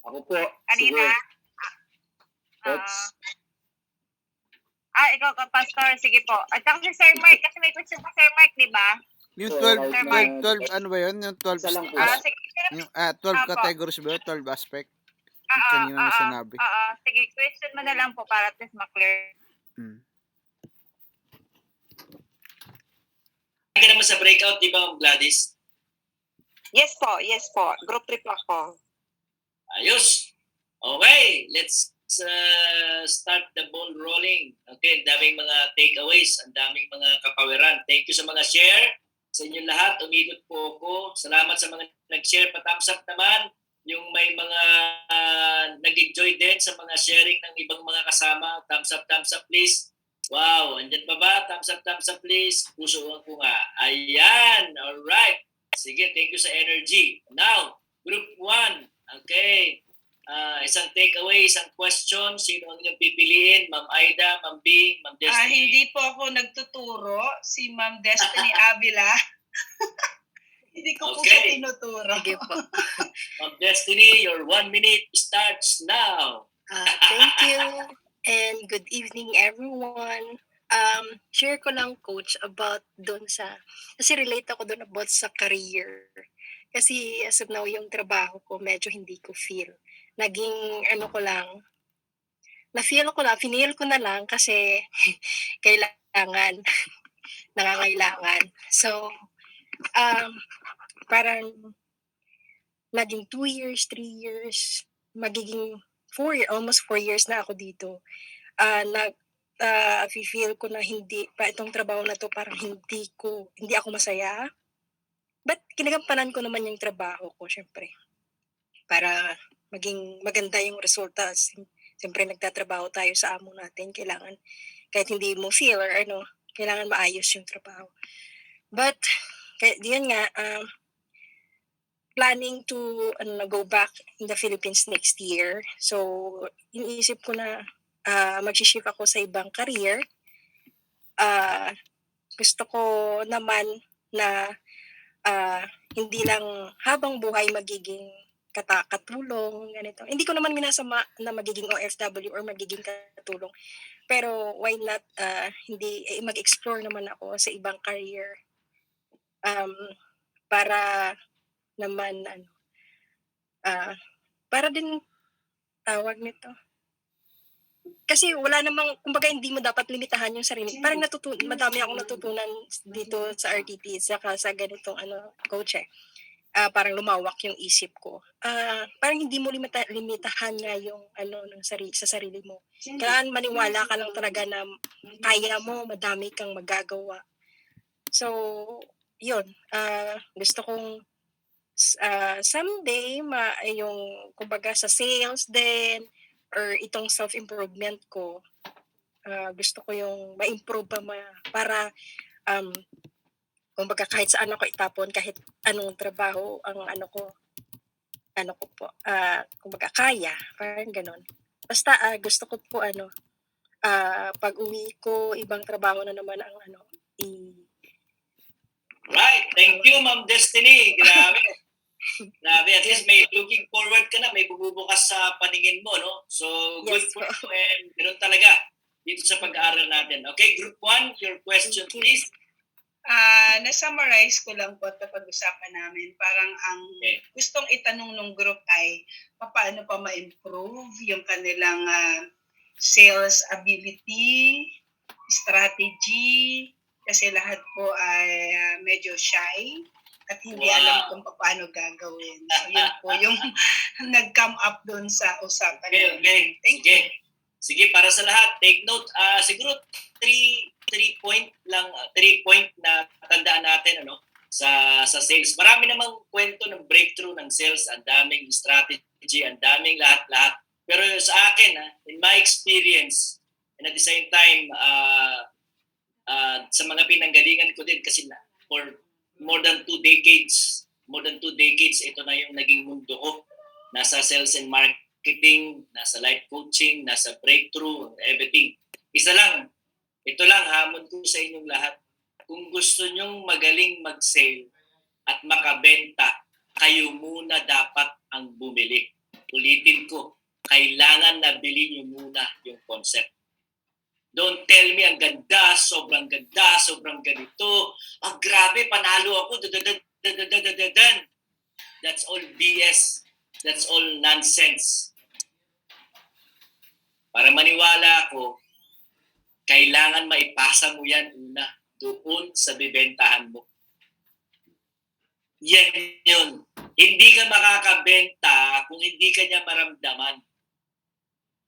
Ako po. Kanina? Sige. Coach. Ikaw ka, Pastor. Sige po. At saka si Sir Mark, kasi may question si Sir Mark, di ba? Yung So, 12, Sir 12, ano ba yun? Yung 12, Isa lang po. Sige. yung, 12 Apo. categories ba yun? 12 aspect? Yung kanina na sinabi. Sige, question mo na lang po para at least ma-clear. Ka naman sa breakout, di ba, Gladys? Yes po. Group trip ako. Ayos. Okay, let's start the ball rolling. Okay, ang daming mga takeaways, ang daming mga kapawiran. Thank you sa mga share. Sa inyo lahat, umikot po ako. Salamat sa mga nag-share. Pa-thumbs up naman. Yung may mga nag-enjoy din sa mga sharing ng ibang mga kasama. Thumbs up please. Wow, andyan pa ba? Thumbs up please. Pusuan ko nga. Ayan, alright. Sige, thank you sa energy. Now, group 1. Okay. Isang takeaway, isang question. Sino ang inyong pipiliin? Ma'am Aida, Ma'am Bing, Ma'am Destiny? Hindi po ako nagtuturo. Si Ma'am Destiny Avila. Hindi ko po siya tinuturo. Sige po. Ma'am Destiny, your 1 minute starts now. Thank you and good evening everyone. Share ko lang coach about doon kasi relate ako doon about sa career. Kasi as of now yung trabaho ko medyo hindi ko feel. Naging finil ko na lang kasi kailangan, nangangailangan. So, parang naging 2 years, 3 years, magiging almost 4 years na ako dito. Feel ko na hindi pa itong trabaho na to parang hindi ako masaya. But kinagampanan ko naman yung trabaho ko, syempre. Para maging maganda yung resulta. Siyempre nagtatrabaho tayo sa amo natin. Kailangan, kahit hindi mo feel or kailangan maayos yung trabaho. But, diyan nga, planning to go back in the Philippines next year. So, iniisip ko na mag-shift ako sa ibang career. Gusto ko naman na hindi lang habang buhay magiging katulong, ganito. Hindi ko naman minasama na magiging OFW or magiging katulong. Pero why not mag-explore naman ako sa ibang career para naman para din tawag nito. Kasi wala namang, kumbaga hindi mo dapat limitahan yung sarili. Parang madami akong natutunan dito sa RTP saka sa ganitong coach parang lumawak yung isip ko. Parang hindi mo limitahan nga yung sa sarili mo. Kailangan maniwala ka lang talaga na kaya mo, madami kang magagawa. So, yun. Gusto kong someday yung kumbaga sa sales din or itong self-improvement ko, gusto ko yung ma-improve pa para kumbaga kahit saan ako itapon, kahit anong trabaho ang ko po, kumbaga kaya, parang ganon. Basta gusto ko po pag uwi ko, ibang trabaho na naman ang Right, thank you Ma'am Destiny. Grabe. Grabe, at least may looking forward ka na, may bububukas sa paningin mo, no? So, good Yes, for you and ganoon talaga dito sa pag-aaral natin. Okay, group 1, your question please. Na-summarize ko lang po ito pag-usapan namin. Parang ang gustong itanong ng group ay paano pa ma-improve yung kanilang sales ability, strategy, kasi lahat po ay medyo shy at hindi alam kung paano gagawin. So yun po yung nag-come up doon sa usapan. Okay. Thank you. Sige, para sa lahat, take note. Siguro 3 point na tandaan natin sa sales. Marami namang kwento ng breakthrough ng sales, ang daming strategy, ang daming lahat-lahat. Pero sa akin, in my experience, and at the same time, sa mga pinanggalingan ko din kasi for more than 2 decades, ito na yung naging mundo ko. Nasa sales and marketing, nasa life coaching, nasa breakthrough, everything. Ito lang, hamon ko sa inyong lahat. Kung gusto nyong magaling mag-sale at makabenta, kayo muna dapat ang bumili. Ulitin ko, kailangan na bilhin nyo muna yung concept. Don't tell me ang ganda, sobrang ganito. Grabe, panalo ako. That's all BS. That's all nonsense. Para maniwala ako, kailangan maipasa mo yan una doon sa bibentahan mo. Yan yun. Hindi ka makakabenta kung hindi ka niya maramdaman.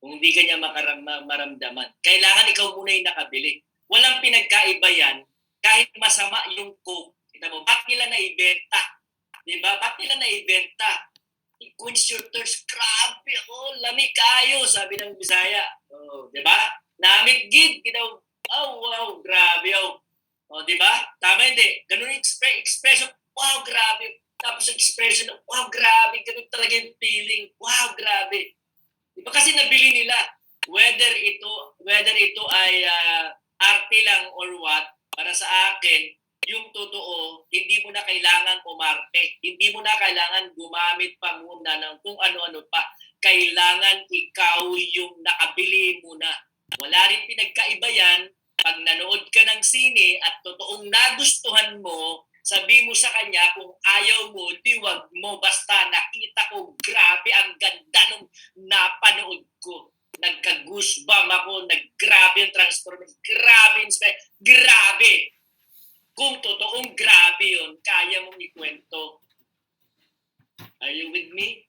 Kung hindi ka niya maramdaman. Kailangan ikaw muna yung nakabili. Walang pinagkaiba yan. Kahit masama yung Coke, kita mo, ba't nila naibenta? Diba? Ba't nila naibenta? Quench your thirst. Grabe, oh, lami kayo, sabi ng Bisaya. Oh, diba? Namit gid, ginaw. Oh, wow, grabe, oh. Oh, diba? Tama hindi? Ganun yung expression. Wow, grabe. Tapos yung expression, wow, grabe. Ganun talaga yung feeling. Wow, grabe. Diba kasi nabili nila whether ito ay arte lang or what, para sa akin yung totoo, hindi mo na kailangan umarte, hindi mo na kailangan gumamit pa muna ng kung ano-ano pa. Kailangan ikaw yung nakabili muna. Wala rin pinagkaiba yan. Pag nanood ka ng sine at totoong nagustuhan mo, sabi mo sa kanya, kung ayaw mo, wag mo. Basta nakita ko, grabe, ang ganda nung napanood ko. Nagka-goosebump ako, naggrabe yung transformation, grabe. Kung totoong grabe yun, kaya mong ikwento. Are you with me?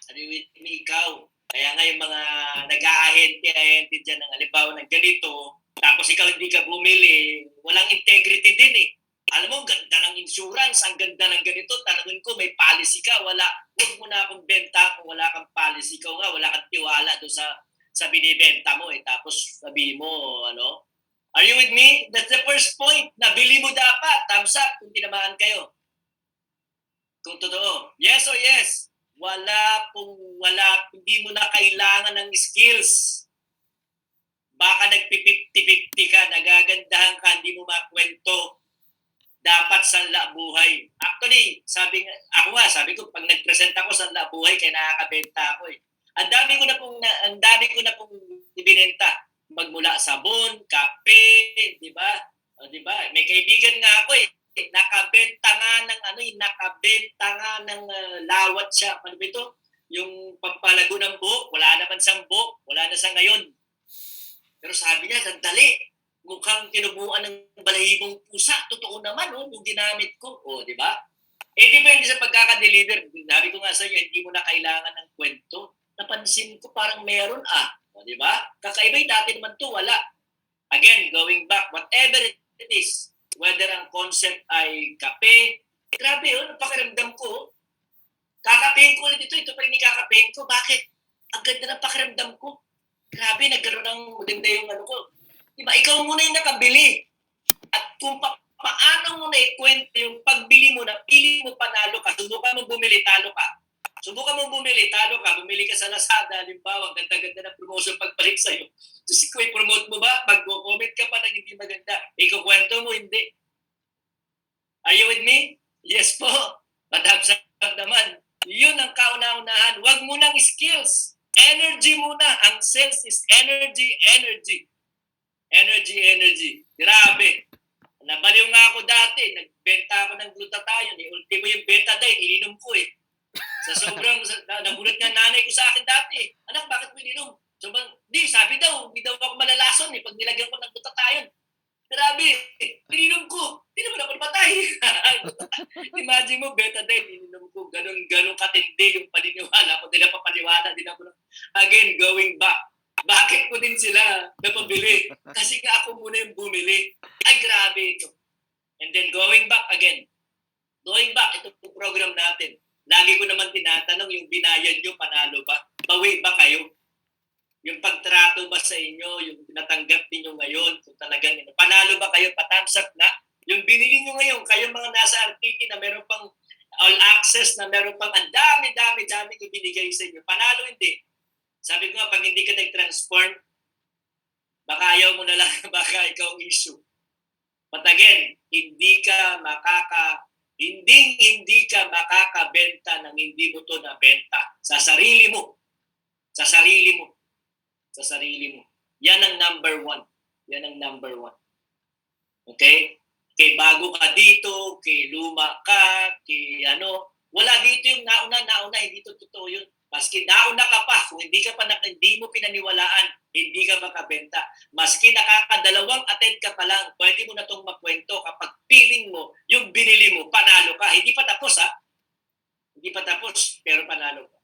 Are you with me, ikaw? Kaya nga yung mga nag-aahente dyan ng halimbawa ng ganito, tapos ikaw hindi ka bumili, walang integrity din eh. Alam mo, ang ganda ng insurance, ang ganda ng ganito, tanongin ko, may policy ka, wala, huwag mo na akong benta kung wala kang policy. Ikaw nga, wala kang tiwala doon sa binibenta mo eh. Tapos sabihin mo, ano, are you with me? That's the first point. Nabili mo dapat. Thumbs up kung tinamaan kayo. Kung totoo. Yes or yes? Wala, hindi mo na kailangan ng skills. Baka nagpipipti-pipti ka, nagagandahan ka, hindi mo makwento. Dapat sanla buhay. Actually, sabi ko, pag nag-present ako sanla buhay, kaya nakakabenta ako eh. Ang dami ko na pong ibinenta. Magmula sabon, kape, di ba? O, di ba? May kaibigan nga ako eh. Nakabenta nga ng lawat siya. Ano ba ito? Yung pampalago ng buhok, wala naman siyang buhok, wala na sa ngayon. Pero sabi niya, sandali, mukhang tinubuan ng balahibong pusa. Totoo naman, oh, yung ginamit ko. O, di ba? Eh, depende sa pagkakadeliver. Sabi ko nga sa inyo, hindi mo na kailangan ng kwento. Napansin ko parang meron O, di ba? Kakaiba dati naman to, wala. Again, going back, whatever it is, whether ang concept ay kape, grabe yun, pakiramdam ko. Kakapehin ko ulit ito pa rin ikakapehin ko. Bakit? Ang ganda ng pakiramdam ko. Grabe, nagkaroon ng maganda yung ano ko. Diba, ikaw muna yung nakabili. At kung paano mo na ikwento yung pagbili mo na, pili mo panalo ka, subukan mo bumili, talo ka. Subukan mo bumili, talo ka, bumili ka sa Lazada, halimbawa, ang ganda-ganda na promotion pagbalik sa'yo. Tapos ikaw i-promote mo ba? Mag-comment ka pa na hindi maganda. Ikukwento mo, hindi. Are you with me? Yes po. Madabsab naman. Yun ang kauna-unahan. Huwag mo ng skills. Energy muna. Ang sales is energy. Energy. Grabe. Nabaliw nga ako dati. Nagbenta ako ng glutathione. Ultimo yung betadine. Ininom ko eh. Sa sobrang, nagulat nga nanay ko sa akin dati. Anak, bakit mo ininom? Sabi daw, hindi daw ako malalason eh. Pag nilagyan ko ng glutathione. Grabe. Ininom ko. Hindi naman ako napatay. Imagine mo, betadine. Ininom ko. Ganun katindi yung paniniwala ko. Hindi na papaniwala. Again, going back. Bakit ko din sila napabili? Kasi nga ako muna yung bumili. Ay, grabe ito. And then going back again. Ito yung program natin. Lagi ko naman tinatanong yung binayad nyo, panalo ba? Bawi ba kayo? Yung pagtrato ba sa inyo, yung natanggap ninyo ngayon, kung talagang panalo ba kayo, patamsak na? Yung binili nyo ngayon, kayo mga nasa RTP na meron pang all access, na meron pang ang dami ibinigay sa inyo. Panalo hindi. Sabi ko nga, pag hindi ka nag-transform, baka ayaw mo na lang, baka ikaw ang issue. But again, hindi ka makakabenta ng hindi mo to nabenta sa sarili mo. Yan ang number one. Okay? Kay bago ka dito, kay luma ka, kay wala dito yung nauna, hindi to totoo yun. Maski nauna ka pa, kung hindi mo pinaniwalaan, hindi ka makabenta. Maski nakakadalawang attend ka pa lang, pwede mo na itong makwento kapag feeling mo, yung binili mo, panalo ka. Hindi pa tapos, pero panalo ka.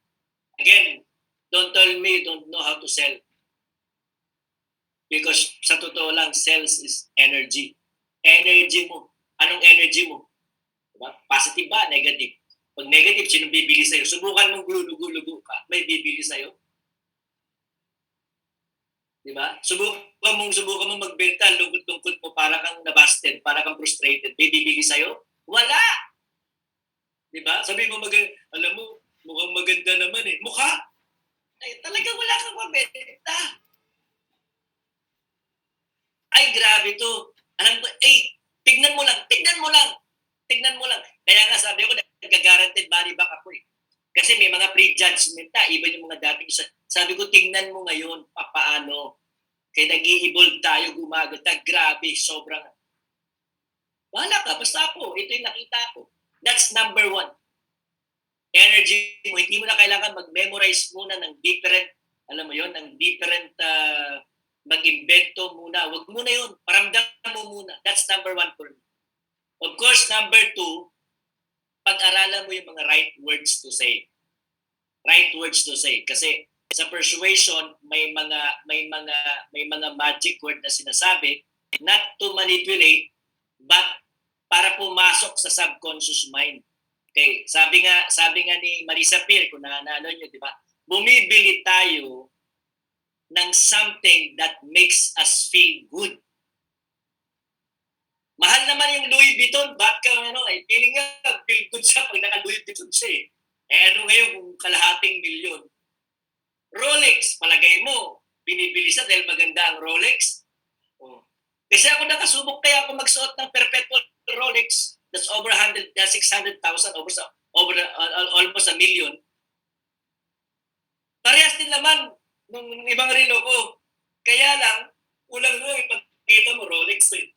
Again, Don't tell me you don't know how to sell. Because sa totoo lang, sales is energy. Energy mo. Anong energy mo? Diba? Positive ba? Negative? Pag negative, sino bibili sa'yo? Subukan mong gulugo-lugo ka. May bibili sa'yo? Diba? Subukan mong magbenta, lungkot-lungkot mo, para kang nabasted, para kang frustrated. May bibili sa'yo? Wala! Diba? Sabi mo, alam mo, mukhang maganda naman eh. Mukha! Ay, talagang wala kang mabenta. Ay, grabe to. Alam ko, tignan mo lang. Kaya nga sabi ko, nag-guaranteed money back ako eh. Kasi may mga pre-judgment na, iba yung mga dating isa. Sabi ko, tignan mo ngayon, paano. Kaya nag-i-evolve tayo, gumaganda. Grabe, sobrang. Wala ka, basta ako. Ito yung nakita ko. That's number 1. Energy mo. Hindi mo na kailangan mag-memorize muna ng different, alam mo yon, ng different mag-invento muna. Wag muna yun. Paramdam mo muna. That's number 1 for me. Of course, number 2, pag-aralan mo yung mga right words to say. Right words to say. Kasi sa persuasion, may mga magic word na sinasabi, not to manipulate, but para pumasok sa subconscious mind. Okay, sabi nga ni Marisa Peer, kung naano nyo, di ba? Bumibili tayo ng something that makes us feel good. Mahal naman yung Louis Vuitton, ba't ka feeling nga feel good siya pag naka-Louis Vuitton siya eh. Ano ngayon kung kalahating milyon? Rolex, palagay mo, binibili siya dahil maganda ang Rolex? Oh. Kasi ako nakasubok kaya ako magsuot ng perpetual Rolex that's over 600,000, almost a million. Parehas din naman ng ibang relo ko. Kaya lang, ulang mo, ipagkita mo, Rolex eh.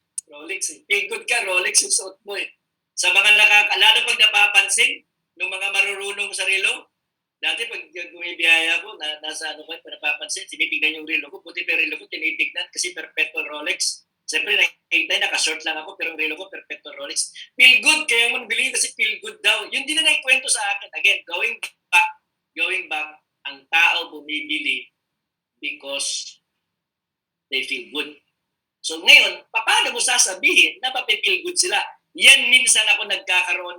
Feel good ka, Rolex yung suot mo eh. Sa mga lalo pag napapansin, ng mga marurunong sa relo, dati pag bumibiyaya ko, nasa napapansin, tinitignan yung relo ko, puti pa relo ko, tinitignan kasi perpetual Rolex. Siyempre, nakikita, naka-short lang ako, pero ang relo ko, perpetual Rolex. Feel good, kaya mo nabili kasi feel good daw. Yun din na naikwento sa akin. Again, going back, ang tao bumibili because they feel good. So ngayon, paano mo sasabihin na mapipil good sila? Yan minsan ako nagkakaroon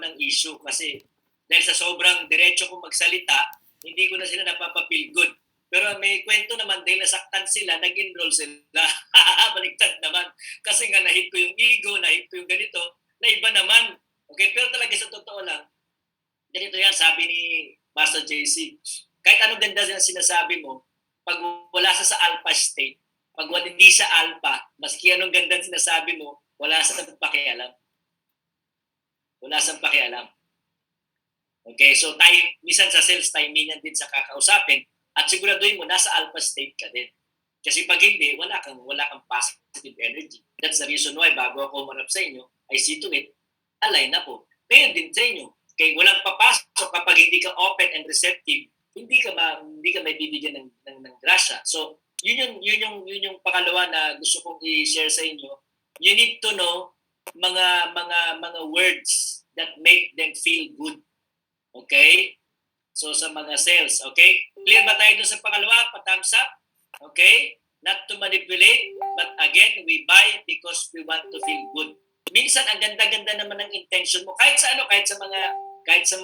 ng issue kasi dahil sa sobrang diretso kong magsalita, hindi ko na sila napapapil good. Pero may kwento naman dahil nasaktan sila, nag-enroll sila. Baliktad naman. Kasi nga nahit ko yung ego, nahit ko yung ganito, na iba naman. Okay, pero talaga sa totoo lang, ganito yan, sabi ni Master JC. Kahit anong ganda sinasabi mo, pag wala sa alpha state, pag hindi sa alpha, maski anong ganda sinasabi mo, wala sa pakialam. Wala sa pakialam. Okay, so minsan sa sales timing yan din sa kakausapin at siguraduhin mo nasa alpha state ka din. Kasi pag hindi, wala kang positive energy. That's the reason why bago ako humarap sa inyo, I see to it, align na po. Kaya din sa inyo. Kaya walang papasok kapag hindi ka open and receptive, hindi ka may bibigyan ng grasya. So, yun yung pangalawa na gusto kong i-share sa inyo. You need to know mga words that make them feel good. Okay? So sa mga sales, okay? Clear ba tayo dun sa pangalawa? Pa-thumbs up? Okay? Not to manipulate, but again, we buy because we want to feel good. Minsan ang ganda-ganda naman ng intention mo kahit sa mga kahit sa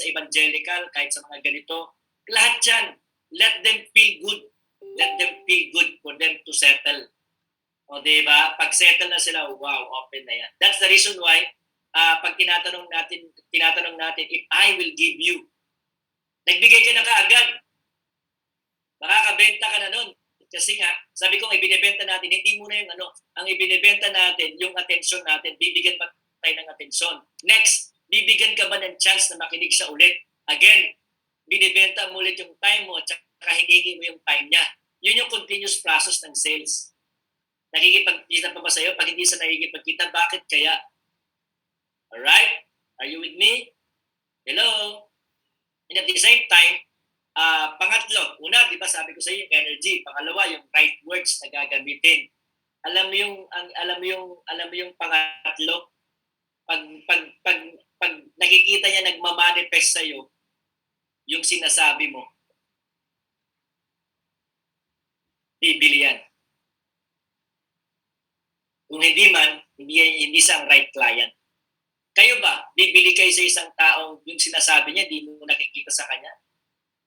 evangelical, kahit sa mga ganito, lahat 'yan. Let them feel good. Let them feel good for them to settle. O, diba? Pag settle na sila, wow, open na yan. That's the reason why, pag tinatanong natin, if I will give you, nagbigay ka na kaagad. Makakabenta ka na nun. Kasi nga, sabi ko, ibinibenta natin, hindi muna yung ang ibinibenta natin, yung attention natin, bibigyan pa tayo ng attention. Next, bibigyan ka ba ng chance na makinig siya ulit? Again, binibenta mo ulit yung time mo at saka hiningi mo yung time niya. Yun yung continuous process ng sales. Nakikipagkita pa ba sa'yo? Pag hindi sa nakikipagkita, bakit kaya? Alright? Are you with me? Hello? And at the same time, pangatlo, una, di ba sabi ko sa iyo, energy. Pangalawa, yung right words na gagamitin. Alam mo yung pangatlo, pag nakikita niya nagmamanifest sa iyo, yung sinasabi mo, bibili yan. Kung hindi man, hindi siya ang right client. Kayo ba, bibili kayo sa isang taong yung sinasabi niya, hindi mo nakikita sa kanya?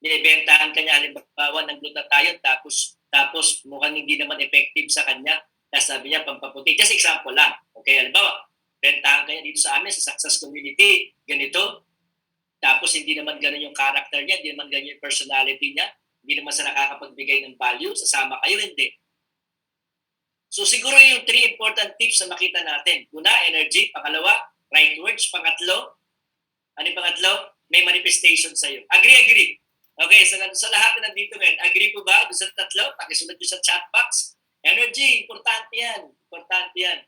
Binibentahan kanya halimbawa ng glutathione tapos mukhang hindi naman effective sa kanya. Tapos sabi niya, pampaputi. Just example lang. Okay, halimbawa, bentahan kanya dito sa amin, sa success community, ganito. Tapos hindi naman ganun yung character niya, hindi naman ganun yung personality niya, hindi naman siya nakakapagbigay ng value, sasama kayo, hindi. So siguro yung 3 important tips na makita natin. Una, energy. Pangalawa, right words. Pangatlo, ano yung pangatlo? May manifestation sa'yo. Agree. Okay, so sa lahat na nandito ngayon, agree po ba doon sa tatlo? Pakisunod nyo sa chat box. Energy, importante yan. Importante yan.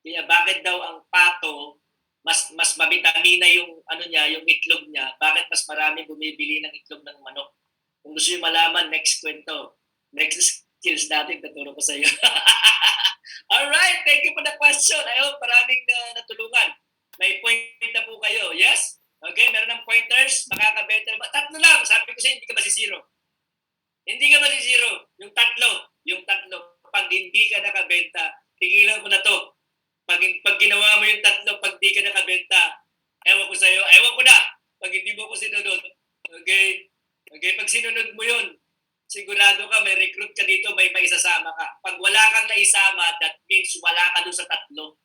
Kaya bakit daw ang pato, mas mabitamina yung ano niya, yung itlog niya, bakit mas marami bumibili ng itlog ng manok? Kung gusto nyo malaman, next kwento. Next skills natin, tuturo ko sa iyo. Alright, thank you for the question. I hope maraming natulungan. May point na po kayo, yes? Okay, meron ng pointers, makaka-better. Tatlo lang, sabi ko sa'yo, hindi ka masisiro. Hindi ka masisiro. Yung tatlo. Pag hindi ka nakabenta, tigilan ko na to. Pag ginawa mo yung tatlo, pag di ka nakabenta, ewan ko sa'yo, ewan ko na. Pag hindi mo ko sinunod. Okay, pag sinunod mo yun, sigurado ka, may recruit ka dito, may maisasama ka. Pag wala kang naisama, that means wala ka doon sa tatlo.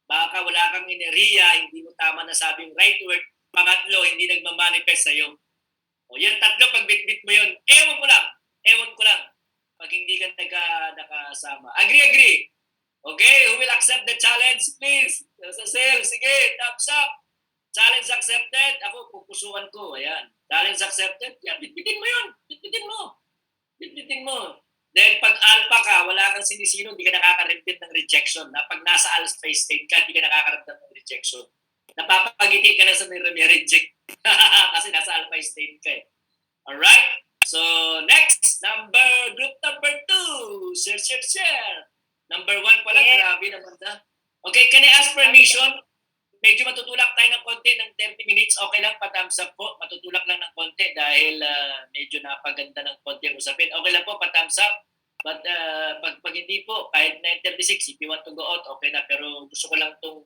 Baka wala kang enerhiya, hindi mo tama na sabing right word. Pangatlo, hindi nagmamanifest sa'yo. O yan tatlo, pag bit-bit mo yun, ewan ko lang. Pag hindi ka nakasama. Agree. Okay, who will accept the challenge, please? Sa sale, sige, thumbs up. Challenge accepted. Ako, pupusukan ko. Ayan. Challenge accepted. Yan, bitbitin mo yun. Bitbitin mo. Dahil pag alpha ka, wala kang sinisino, hindi ka nakaka-repeat ng rejection. Na pag nasa alpha state ka, hindi ka nakakaramdam ng rejection. Napapagiti ka na sa may reject. Kasi nasa alpha state ka eh. Alright? So, next, group number 2. Share. Number 1 pala, grabe naman na. Okay, can I ask permission? Medyo matutulak tayo ng konti ng 30 minutes. Okay lang, pa-thumbs up po. Matutulak lang ng konti dahil medyo napaganda ng konti ang usapin. Okay lang po, pa-thumbs up. But pag hindi po, kahit 9:36, if you want to go out, okay na. Pero gusto ko lang itong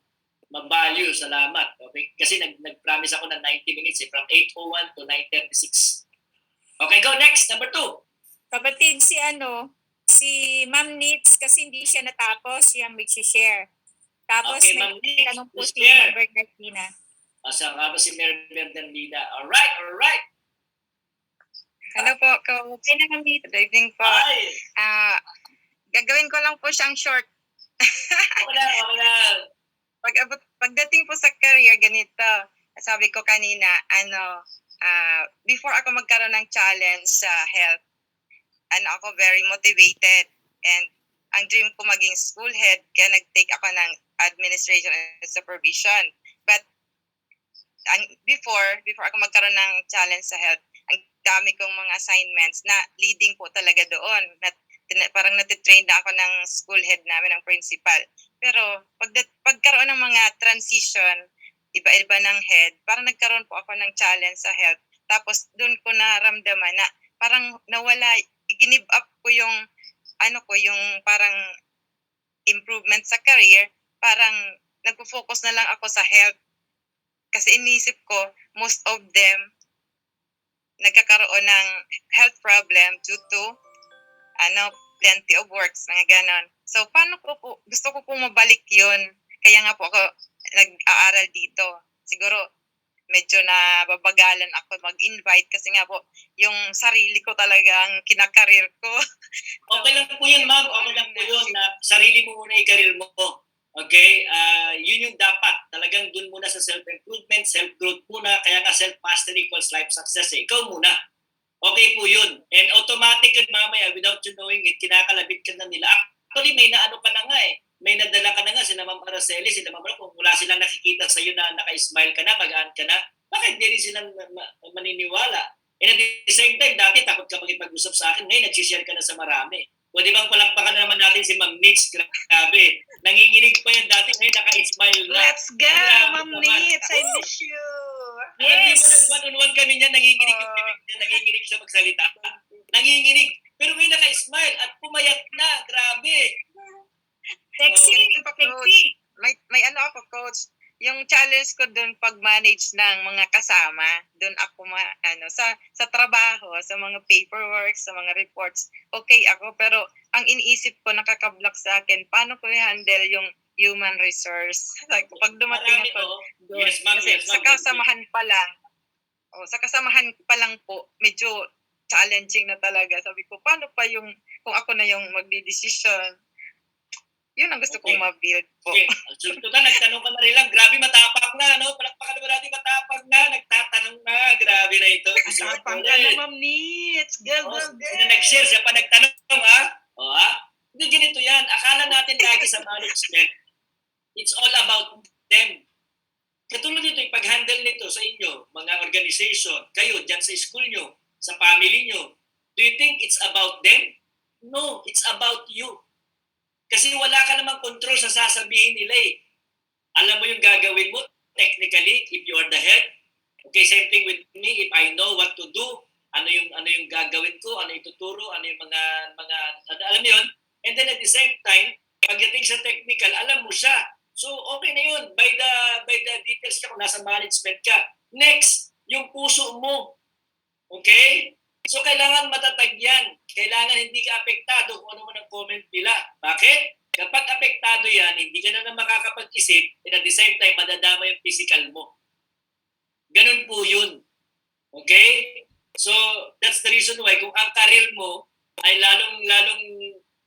mag-value. Salamat. Okay? Kasi nag-promise ako ng 90 minutes from 8:01 to 9:36. Okay, go next. Number 2. Kapatid si Ma'am Nitz kasi hindi siya natapos, siya mag-share. Tapos Okay, may Ma'am Nitz, tanong po si share. Ma'am Bernardina. Asama si Bernardina. Alright. Hello po, Coach. Good evening po. Hi. Gagawin ko lang po siyang short. Okay lang. Pagdating po sa career, ganito. Sabi ko kanina, before ako magkaroon ng challenge sa health, ako very motivated. And ang dream ko maging school head, kaya nag-take ako ng administration and supervision. But before ako magkaroon ng challenge sa health, ang dami kong mga assignments na leading po talaga doon. Parang natitrain na ako ng school head namin, ng principal. Pero pagkaroon ng mga transition, iba-iba ng head, parang nagkaroon po ako ng challenge sa health. Tapos doon ko naramdaman na parang nawala, i-give up ko yung yung parang improvement sa career, parang nagpo-focus na lang ako sa health. Kasi inisip ko, most of them nagkakaroon ng health problem due to plenty of works, mga ganon. So, gusto ko po mabalik yun. Kaya nga po ako nag-aaral dito. Siguro, medyo nababagalan ako mag-invite kasi nga po, yung sarili ko talagang kinakarir ko. Okay lang po yun, ma'am. Okay lang po yun na sarili mo muna i-career mo. Okay? Yun yung dapat. Talagang dun muna sa self-improvement, self-growth muna. Kaya nga self-mastery equals life success. Ikaw muna. Okay po yun. And automatic yun mamaya, without you knowing it, kinakalabit ka na nila. Actually, may naano ka na nga eh. May nadala ka na nga, sila Ma'am Araceli, sila Ma'am Ro, kung wala silang nakikita sa'yo na naka-smile ka na, magaan ka na, bakit di rin silang maniniwala? And at the same time, dati takot ka magipag-usap sa akin, ngayon nagsishare ka na sa marami. O di bang palakpakan na naman natin si Ma'am Nitz, grabe. Nanginginig pa yan dati, ngayon naka-smile na. Let's go, Grabe Ma'am naman. Nits. I miss you. Yes! One-on-one kami niya, nanginginig yung bibig niya, nanginginig siya magsalita. Nanginginig. Pero ngayon naka-smile at pumayat na. Grabe. Sexy. Oh. Sexy. May ano ako, Coach. Yung challenge ko doon pag-manage ng mga kasama, doon ako sa trabaho, sa mga paperwork, sa mga reports, okay ako. Pero ang iniisip ko, nakakablock sa akin, paano ko i-handle yung human resource? Like, pag dumating Marami, ako oh. doon, Yes, ma'am. kasi Yes, sa ma'am. kasamahan pa lang, sa kasamahan pa lang po, medyo challenging na talaga. Sabi ko, paano pa yung, kung ako na yung magdi-decision? Yun ang gusto kong ma-build po. Okay. So, total, nagtanong ka na rin lang. Grabe, matapang na, no? Palakpakan naman natin, matapang na. Nagtatanong na. Grabe na ito. Matapang ka na, Ma'am Nits. Go, go, go. Sino nag-share? Siya pa nagtanong, ha? O, ha? Hindi, ganito yan. Akala natin lagi sa management, it's all about them. Katulad nito, ipag-handle nito sa inyo, mga organization, kayo, dyan sa school nyo, sa family nyo. Do you think it's about them? No, it's about you. Kasi wala ka namang control sa sasabihin nila eh. Alam mo yung gagawin mo, technically, if you are the head. Okay, same thing with me. If I know what to do, ano yung gagawin ko, ano yung tuturo, ano yung mga alam mo yun. And then at the same time, pagdating sa technical, alam mo siya. So, okay na yun. By the details ka kung nasa management ka. Next, yung puso mo. Okay? So, kailangan matatag yan. Kailangan hindi ka apektado kung ano man ang comment nila. Bakit? Kapag apektado yan, hindi ka na makakapag-isip, and at the same time, madadama yung physical mo. Ganun po yun. Okay? So, that's the reason why kung ang career mo ay lalong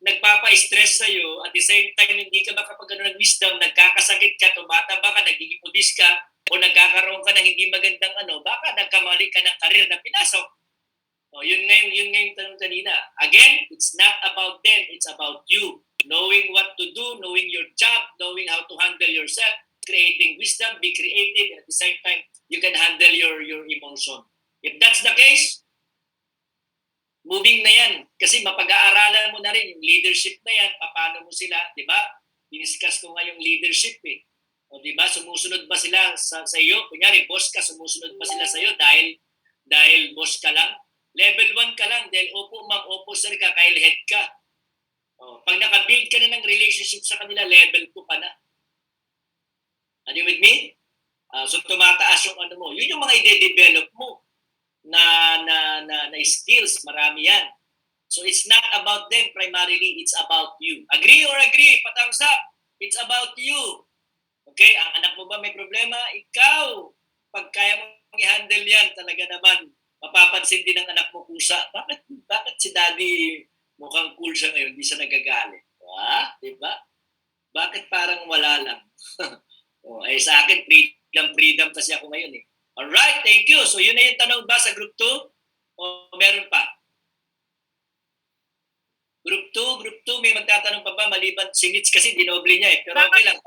nagpapa-stress sa'yo, at the same time, hindi ka makapagano ng wisdom, nagkakasakit ka, tumataba ka, nagiging obese ka, o nagkakaroon ka ng hindi magandang baka nagkamali ka ng career na pinasok. Oh, yun nga yung tanong kanina. Again, it's not about them, it's about you. Knowing what to do, knowing your job, knowing how to handle yourself, creating wisdom, be creative, and at the same time, you can handle your emotion. If that's the case, moving na yan. Kasi mapag-aaralan mo na rin yung leadership na yan, paano mo sila, di ba? Diniscuss ko nga yung leadership eh. O di ba, sumusunod ba sila sa iyo? Kunyari, boss ka, sumusunod ba sila sa iyo dahil boss ka lang? Level 1 ka lang dahil opo ma'am, opo sir ka, kahit head ka. O, pag nakabuild ka na ng relationship sa kanila, level 2 ka na. Are you with me? So tumataas yung mo. Yun yung mga i-develop mo na skills. Marami yan. So it's not about them primarily, it's about you. Agree or agree? Patthumbs up. It's about you. Okay? Ang anak mo ba may problema? Ikaw. Pag kaya mong i-handle yan, talaga naman, mapapansin din ng anak mo kusa. Bakit si daddy mukhang cool siya ngayon, di siya nagagalit? Diba? Bakit parang wala lang? Sa akin, freedom kasi ako ngayon eh. Alright, thank you. So yun na yung tanong ba sa group 2? O meron pa? Group 2, may magtatanong pa ba? Maliban si Nits kasi dinoble niya eh. Pero okay lang.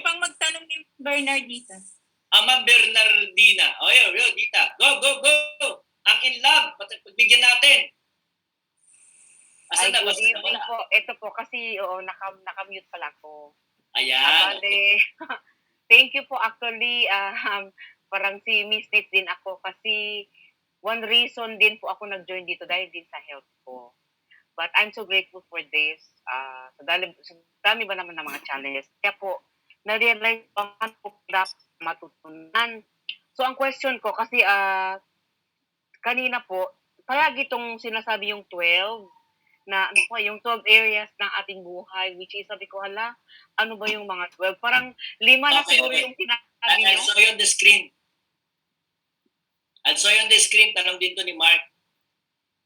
Pang magtanong ni Bernardita. Ma'am Bernardina. Yo, Dita. Go. Ang in love. Pagbigyan natin. Asan na? Good evening po. Ito po kasi naka-mute pala ako. Ayan. Thank you po actually. Parang si Miss Nits din ako kasi one reason din po ako nag-join dito dahil din sa health ko. But I'm so grateful for this. Sa dami ba naman ng mga challenges. Kaya po, na-realize po dapat matutunan. So ang question ko kasi kanina po, palagi itong sinasabi yung 12 na yung 12 areas ng ating buhay, which is sabi ko, ano ba yung mga 12? Parang 5 na siguro yung sinasabi nyo. I'll show you on the screen. Tanong dito ni Mark.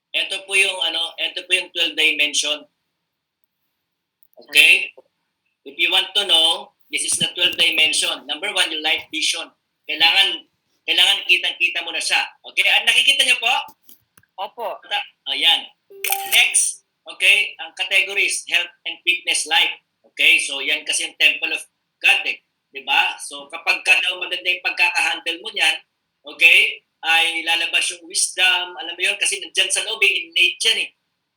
Ito po yung 12 dimension. Okay? If you want to know, this is the 12 dimension. Number 1, yung light vision. Kailangan kitang-kita mo na siya. Okay? Nakikita niyo po? Opo. Ayan. Next, okay, ang categories, health and fitness life. Okay? So, yan kasi yung temple of God eh. Diba? So, kapag daw maganda yung pagkakahandle mo niyan, okay, ay lalabas yung wisdom. Alam mo yun, kasi nandyan sa loob, innate yan eh.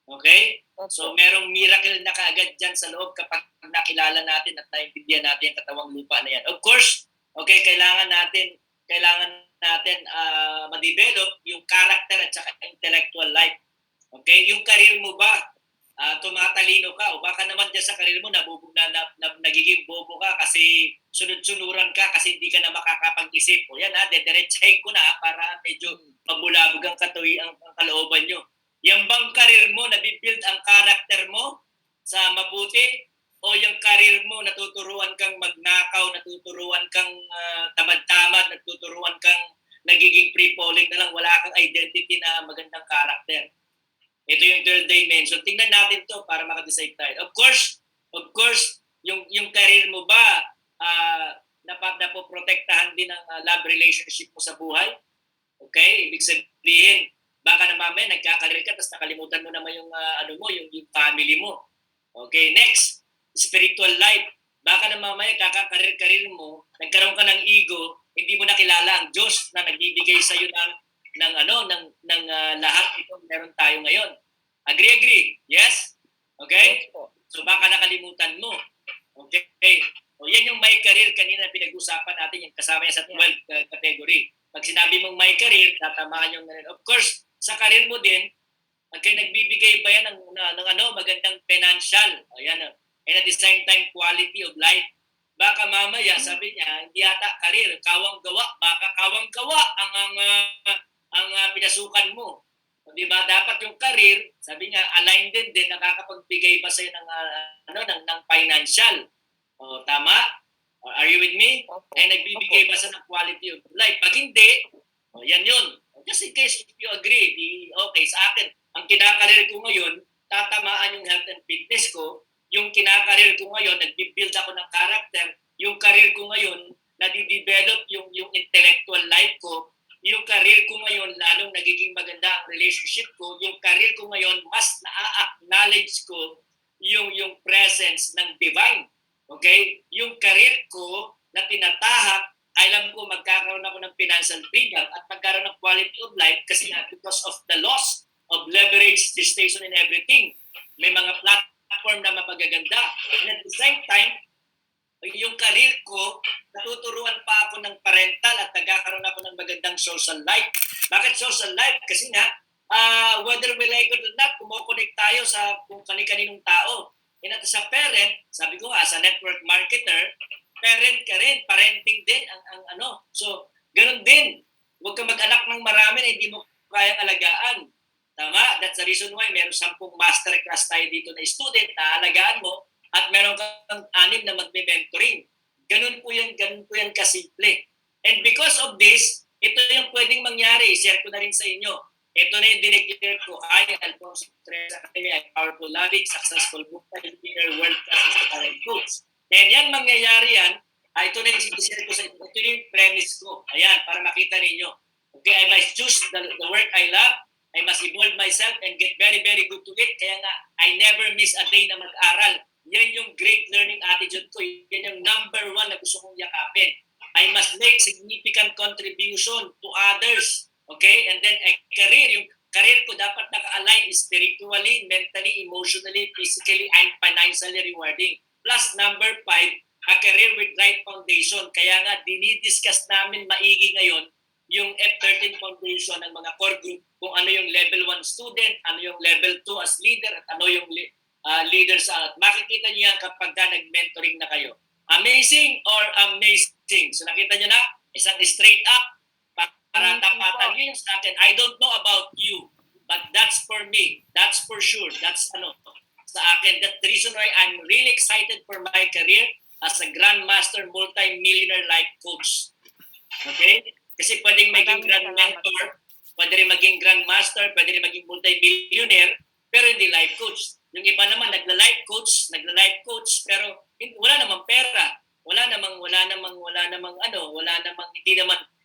Okay? So, merong miracle na kaagad dyan sa loob kapag nakilala natin at naintindihan natin ang katawang lupa na yan. Of course, okay, kailangan natin ma-develop yung character at saka intellectual life. Okay, yung career mo ba tumatalino ka o baka naman dyan sa career mo nagiging bobo ka kasi sunod-sunuran ka kasi hindi ka na makakapag-isip. O yan dediretsahin ko na para medyo mabulabog ang ang kalooban nyo. Yung bang career mo, nabibuild ang character mo sa mabuti o yung career mo, natuturuan kang magnakaw, natuturuan kang tamad-tamad, natuturuan kang nagiging free-falling na lang, wala kang identity na magandang character. Ito yung third dimension. Tingnan natin to para makadecide tayo. Of course, yung career mo ba napoprotektahan din ang love relationship mo sa buhay? Okay? Ibig sabihin, baka na mamaya nagkakareer ka tapos nakalimutan mo naman yung yung family mo. Okay, next, spiritual life. Baka na mamaya kakakareer mo, nagkaroon ka ng ego, hindi mo nakilala ang Diyos na nagbibigay sa iyo ng lahat itong meron tayo ngayon. Agree? Yes? Okay? So baka nakalimutan mo. Okay? O yan yung my career kanina pinag-usapan natin, yung kasama yan sa 12 category. Pag sinabi mong my career, tatamaan yung of course, sa career mo din, nagbibigay ba yan ng magandang financial? Ayan. And at the same time, quality of life. Baka mamaya, sabi niya, hindi yata career, kawang-gawa. Baka kawang-gawa ang pinasukan mo. O, diba? Dapat yung career, sabi niya, aligned din, nakakapagbigay ba sa'yo ng financial. O, tama? Are you with me? Ay nagbibigay ba sa ng quality of life? Pag hindi, yan yun. Just in case if you agree, okay sa akin. Ang kinakareer ko ngayon, tatamaan yung health and fitness ko. Yung kinakareer ko ngayon, nagbibuild ako ng character. Yung career ko ngayon, nadidevelop yung intellectual life ko. Yung career ko ngayon, lalong nagiging maganda ang relationship ko. Yung career ko ngayon, mas na-acknowledge ko yung presence ng divine. Okay? Yung career ko na tinatahak, alam ko magkakaroon ako ng financial freedom at magkaroon ng quality of life kasi nga because of the loss of leverage, gestation, and everything. May mga platform na mapagaganda. And at the same time, yung career ko, natuturuan pa ako ng parental at nagkakaroon ako ng magandang social life. Bakit social life? Kasi nga, whether we like it or not, kumokonek tayo sa kung kani-kaninong tao. And at sa parent, sabi ko nga, as a network marketer, parent ka rin, parenting din So, ganun din. Huwag ka mag-anak ng marami na hindi mo kayang alagaan. Tama? That's the reason why meron 10 masterclass tayo dito na student na alagaan mo at meron kang 6 na magme-mentoring. Ganun po yan kasimple. And because of this, ito yung pwedeng mangyari. Share ko na rin sa inyo. Ito na yung dineclare ko. I, Alfonso Tres Academy, I'm powerful, loving, successful, multi-millionaire, world-class, talent coach. And yan, mangyayari yan, ito na yung sinishare ko sa inyo. Ito yung premise ko. Ayan, para makita ninyo. Okay, I must choose the work I love. I must evolve myself and get very, very good to it. Kaya nga, I never miss a day na mag-aral. Yan yung great learning attitude ko. Yan yung number 1 na gusto kong yakapin. I must make significant contribution to others. Okay? And then, yung career ko dapat naka-align spiritually, mentally, emotionally, physically, and financially rewarding. Plus, number 5, a career with right foundation. Kaya nga, dinidiscuss namin maigi ngayon yung F13 foundation ng mga core group, kung ano yung level 1 student, ano yung level 2 as leader, at ano yung leader sa at makikita niyo yan kapag nag-mentoring na kayo. Amazing or amazing? So nakita niyo na, isang straight up, para tapatan niyo yung sa akin. I don't know about you, but that's for me. That's for sure. That's sa akin. That's the reason why I'm really excited for my career as a Grandmaster Multi-Millionaire Life Coach. Okay? Kasi pwedeng maging Grand Mentor, pwede rin maging Grandmaster, pwede rin maging Multi-Millionaire, pero hindi Life Coach. Yung iba naman nagla-life coach, pero wala namang pera. Wala namang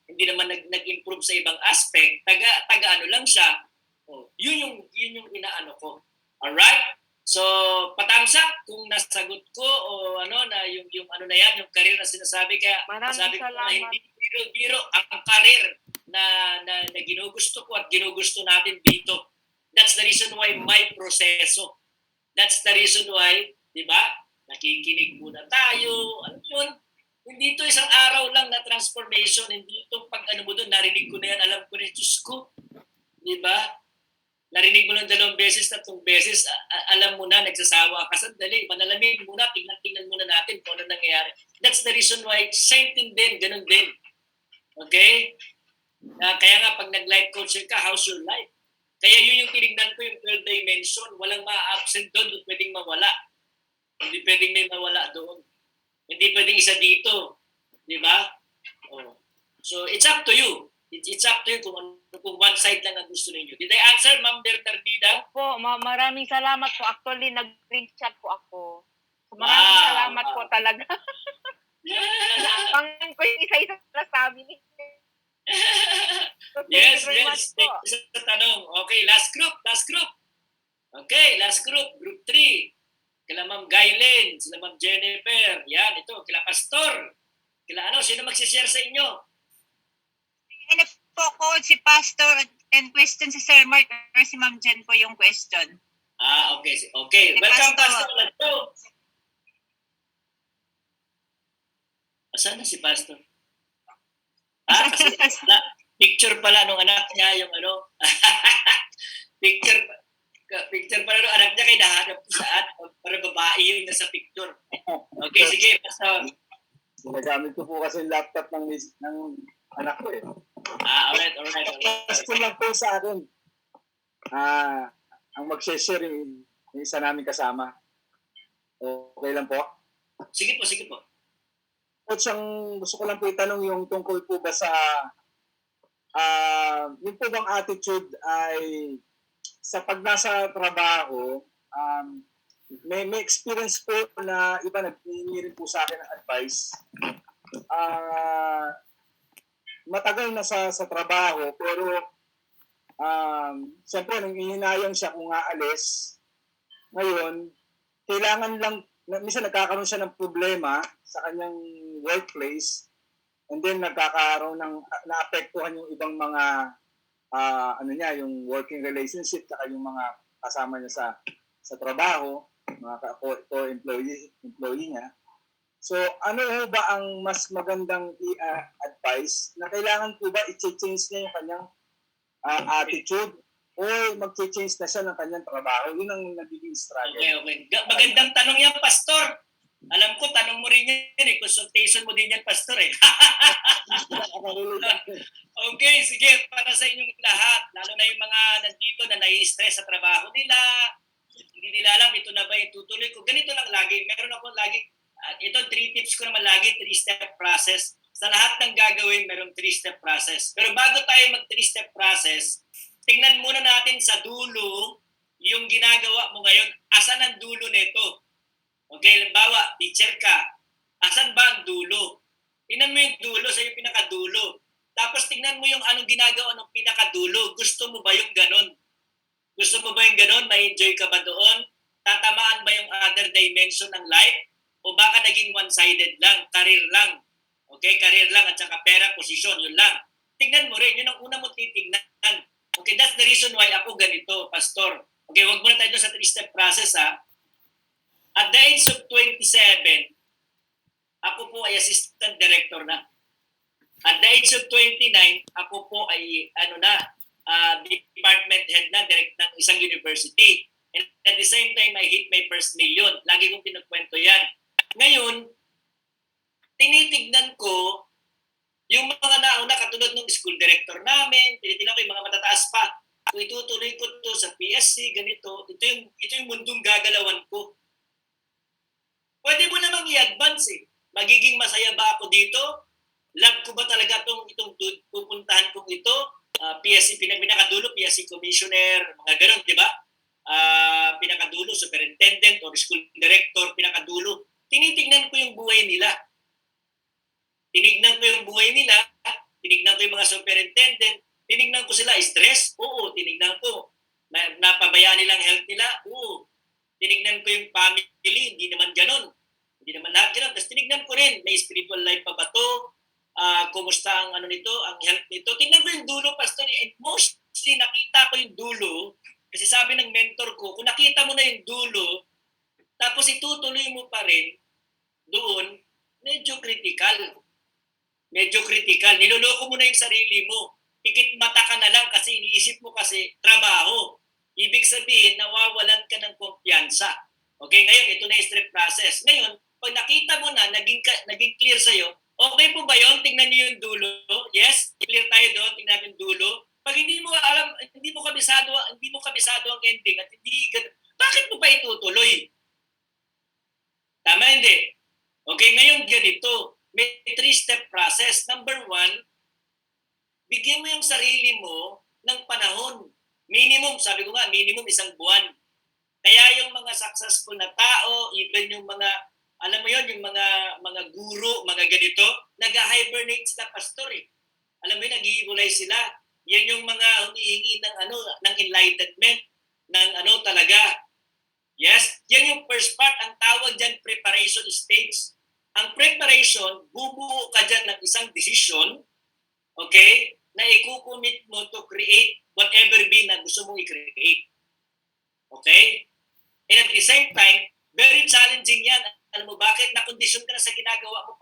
hindi naman nag-improve sa ibang aspect. Taga lang siya. Oh, yun yung inaano ko. All right? So, patangsak kung nasagot ko o na yung na yan, yung career na sinasabi kaya sabi ko na hindi biro ang career na ginugusto ko at ginugusto natin dito. That's the reason why may proseso. That's the reason why, di ba? nakikinig muna tayo. Ano yun? Hindi ito isang araw lang na transformation. Hindi ito pag ano mo doon, narinig ko na yan, alam ko na, Diyos ko. Di ba? Narinig mo lang 2 beses, 3 beses, alam mo na, nagsasawa ka. Sandali, manalamin muna, tingnan muna natin kung ano nangyayari. That's the reason why, same thing din, ganun din. Okay? Kaya nga, pag nag-life coaching ka, how's your life? Kaya yun yung tinignan ko, yung 12 dimension. Walang ma-absent doon, hindi pwedeng mawala. Hindi pwedeng may mawala doon. Hindi pwedeng isa dito. Di ba? Oh. So, it's up to you. It's up to you kung one side lang ang gusto ninyo. Did I answer, Ma'am Bernardina? Po, maraming salamat po. Actually, nag-print chat po ako. So, maraming salamat po talaga. Pangin ko yung isa-isa na sabi niyo. So, yes. Thank you Sa tanong. Okay, last group. Okay, last group. Group 3. Kila Ma'am Gailen, sila Ma'am Jennifer. Yan, ito. Kila Pastor. Kila ano, sino magsishare sa inyo? Ano po, Coach, si Pastor and question si Sir Mark or si Ma'am Jen po yung question. Okay. Okay. Si Welcome, Pastor. Pastor. Let's go. Asan na si Pastor? Kasi picture pala nung anak niya, yung ano. picture pala nung anak niya, kaya nahanap ko saan. Para babae yung nasa picture. Okay, sige, Pastor. Ginagamit ko po kasi yung laptop ng anak ko eh. Alright. Question lang po sa akin. Ang mag-share yung isa namin kasama. Okay lang po? Sige po. Coach, ang gusto ko lang po itanong yung tungkol po ba sa yung po bang attitude ay sa pag nasa trabaho, may experience po na iba naghihingi rin po sa akin ng advice. Matagal na sa trabaho pero siyempre nung ihinayang siya kung aalis, ngayon kailangan lang, minsan nagkakaroon siya ng problema sa kanyang workplace and then nagkakaroon ng naapektuhan yung ibang mga yung working relationship at yung mga kasama niya sa trabaho, mga co-employee niya. So, ano ba ang mas magandang i-advise na kailangan po ba i-change niya yung kanyang attitude o mag-change na siya ng kanyang trabaho? Yun ang nagiging struggle. Okay. Magandang tanong yan, Pastor. Alam ko, tanong mo rin yan eh. Consultation mo din yan, Pastor eh. Okay, sige. Para sa inyong lahat, lalo na yung mga nandito na nai-stress sa trabaho nila, hindi nila alam, ito na ba yung tutuloy ko. Ganito lang lagi. Meron ako lagi, ito 3 tips ko naman lagi, 3-step process. Sa lahat ng gagawin, meron 3-step process. Pero bago tayo mag 3-step process, tingnan muna natin sa dulo yung ginagawa mo ngayon. Asan ang dulo nito? Okay, halimbawa, teacher ka. Asan ba ang dulo? Tingnan mo yung dulo sa yung pinakadulo. Tapos tingnan mo yung anong ginagawa ng pinakadulo. Gusto mo ba yung ganon? Gusto mo ba yung ganon? May enjoy ka ba doon? Tatamaan ba yung other dimension ng life? O baka naging one-sided lang, career lang? Okay, career lang at saka pera, posisyon, yun lang. Tignan mo rin, yun ang una mo titignan. Okay, that's the reason why ako ganito, Pastor. Okay, wag muna tayo sa 3-step process ha. At the age of 27, ako po ay assistant director na. At the age of 29, ako po ay department head na direct ng isang university. And at the same time, I hit my first million. Lagi kong pinagkwento yan. Ngayon, tinitignan ko yung mga nauna katulad ng school director namin, tinitignan ko yung mga matataas pa. Kung itutuloy ko to sa PSC, ganito, ito yung mundong gagalawan ko. Pwede mo namang i-advance eh. Magiging masaya ba ako dito? Love ko ba talaga itong pupuntahan kong ito? PSC, pinakadulo, PSC commissioner, mga ganun, di ba? Pinakadulo, superintendent or school director, pinakadulo. Tinitignan ko yung buhay nila. Tinignan ko yung buhay nila, tinignan ko yung mga superintendent, tinignan ko sila, stress? Oo, tinignan ko. Napabayaan nilang health nila? Oo. Tinignan ko yung family, hindi naman ganun. Hindi naman lahat ganun. Tapos tinignan ko rin, may spiritual life pa ba to? Kumusta ang ang health nito? Tingnan ko yung dulo, Pastor. And mostly, nakita ko yung dulo, kasi sabi ng mentor ko, kung nakita mo na yung dulo, tapos itutuloy mo pa rin doon, medyo critical. Medyo critical. Niloloko mo na yung sarili mo. Pikit mata ka na lang kasi iniisip mo kasi trabaho. Ibig sabihin, nawawalan ka ng kumpiyansa. Okay, ngayon, ito na yung strep process. Ngayon, pag nakita mo na, naging clear sa'yo, okay po ba yun? Tingnan niyo yung dulo. Yes? Clear tayo doon. Tingnan natin yung dulo. Pag hindi mo alam, hindi mo kabisado ang ending at hindi, bakit mo pa itutuloy? Tama hindi? Okay, ngayon ganito. May 3-step process. Number 1, bigyan mo yung sarili mo ng panahon. Minimum, sabi ko nga, minimum 1 buwan. Kaya yung mga successful na tao, even yung mga, alam mo yon, yung mga guro, mga ganito, nag-hibernate sila, pastor eh. Alam mo yun, nag-iibulay sila. Yan yung mga humihingi ng ng enlightenment, ng talaga. Yes? Yan yung first part. Ang tawag dyan, preparation stage. Ang preparation, bubuo ka dyan ng isang decision, okay, na ikukumit mo to create whatever be na gusto mong i-create. Okay? And at the same time, very challenging yan. Alam mo, bakit? Nakondisyon ka na sa ginagawa mo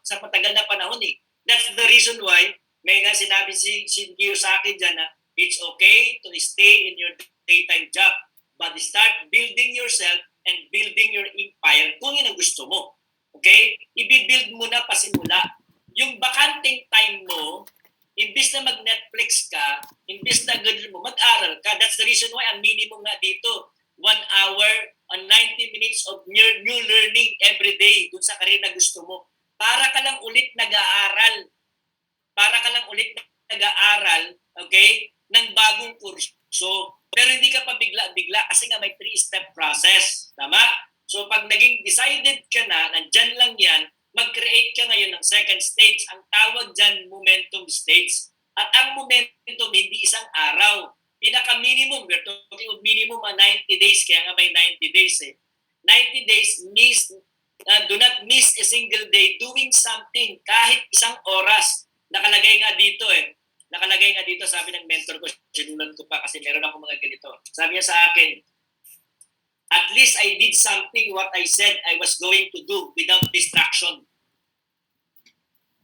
sa matagal na panahon eh. That's the reason why, may nga sinabi si Gio sa akin dyan na it's okay to stay in your daytime job, but start building yourself and building your empire kung yun ang gusto mo. Okay? I-build mo na pasimula. Yung bakanting time mo, imbis na mag-Netflix ka, imbis na gano'n mo, mag-aral ka. That's the reason why ang minimum nga dito, 1 hour and 90 minutes of new learning every day dun sa career na gusto mo. Para ka lang ulit nag-aaral. Okay, ng bagong kurso. Pero hindi ka pa bigla-bigla kasi nga may 3-step process. Tama? So pag naging decided ka na, nandyan lang yan, mag-create ka ngayon ng second stage. Ang tawag dyan, momentum stage. At ang momentum, hindi isang araw. Pinaka-minimum, we're talking of minimum 90 days, kaya nga may 90 days eh. 90 days means, do not miss a single day doing something, kahit isang oras. Nakalagay nga dito eh. Nakalagay nga dito, sabi ng mentor ko, sinulan ko pa kasi meron ako mga ganito. Sabi niya sa akin, at least I did something what I said I was going to do without distraction.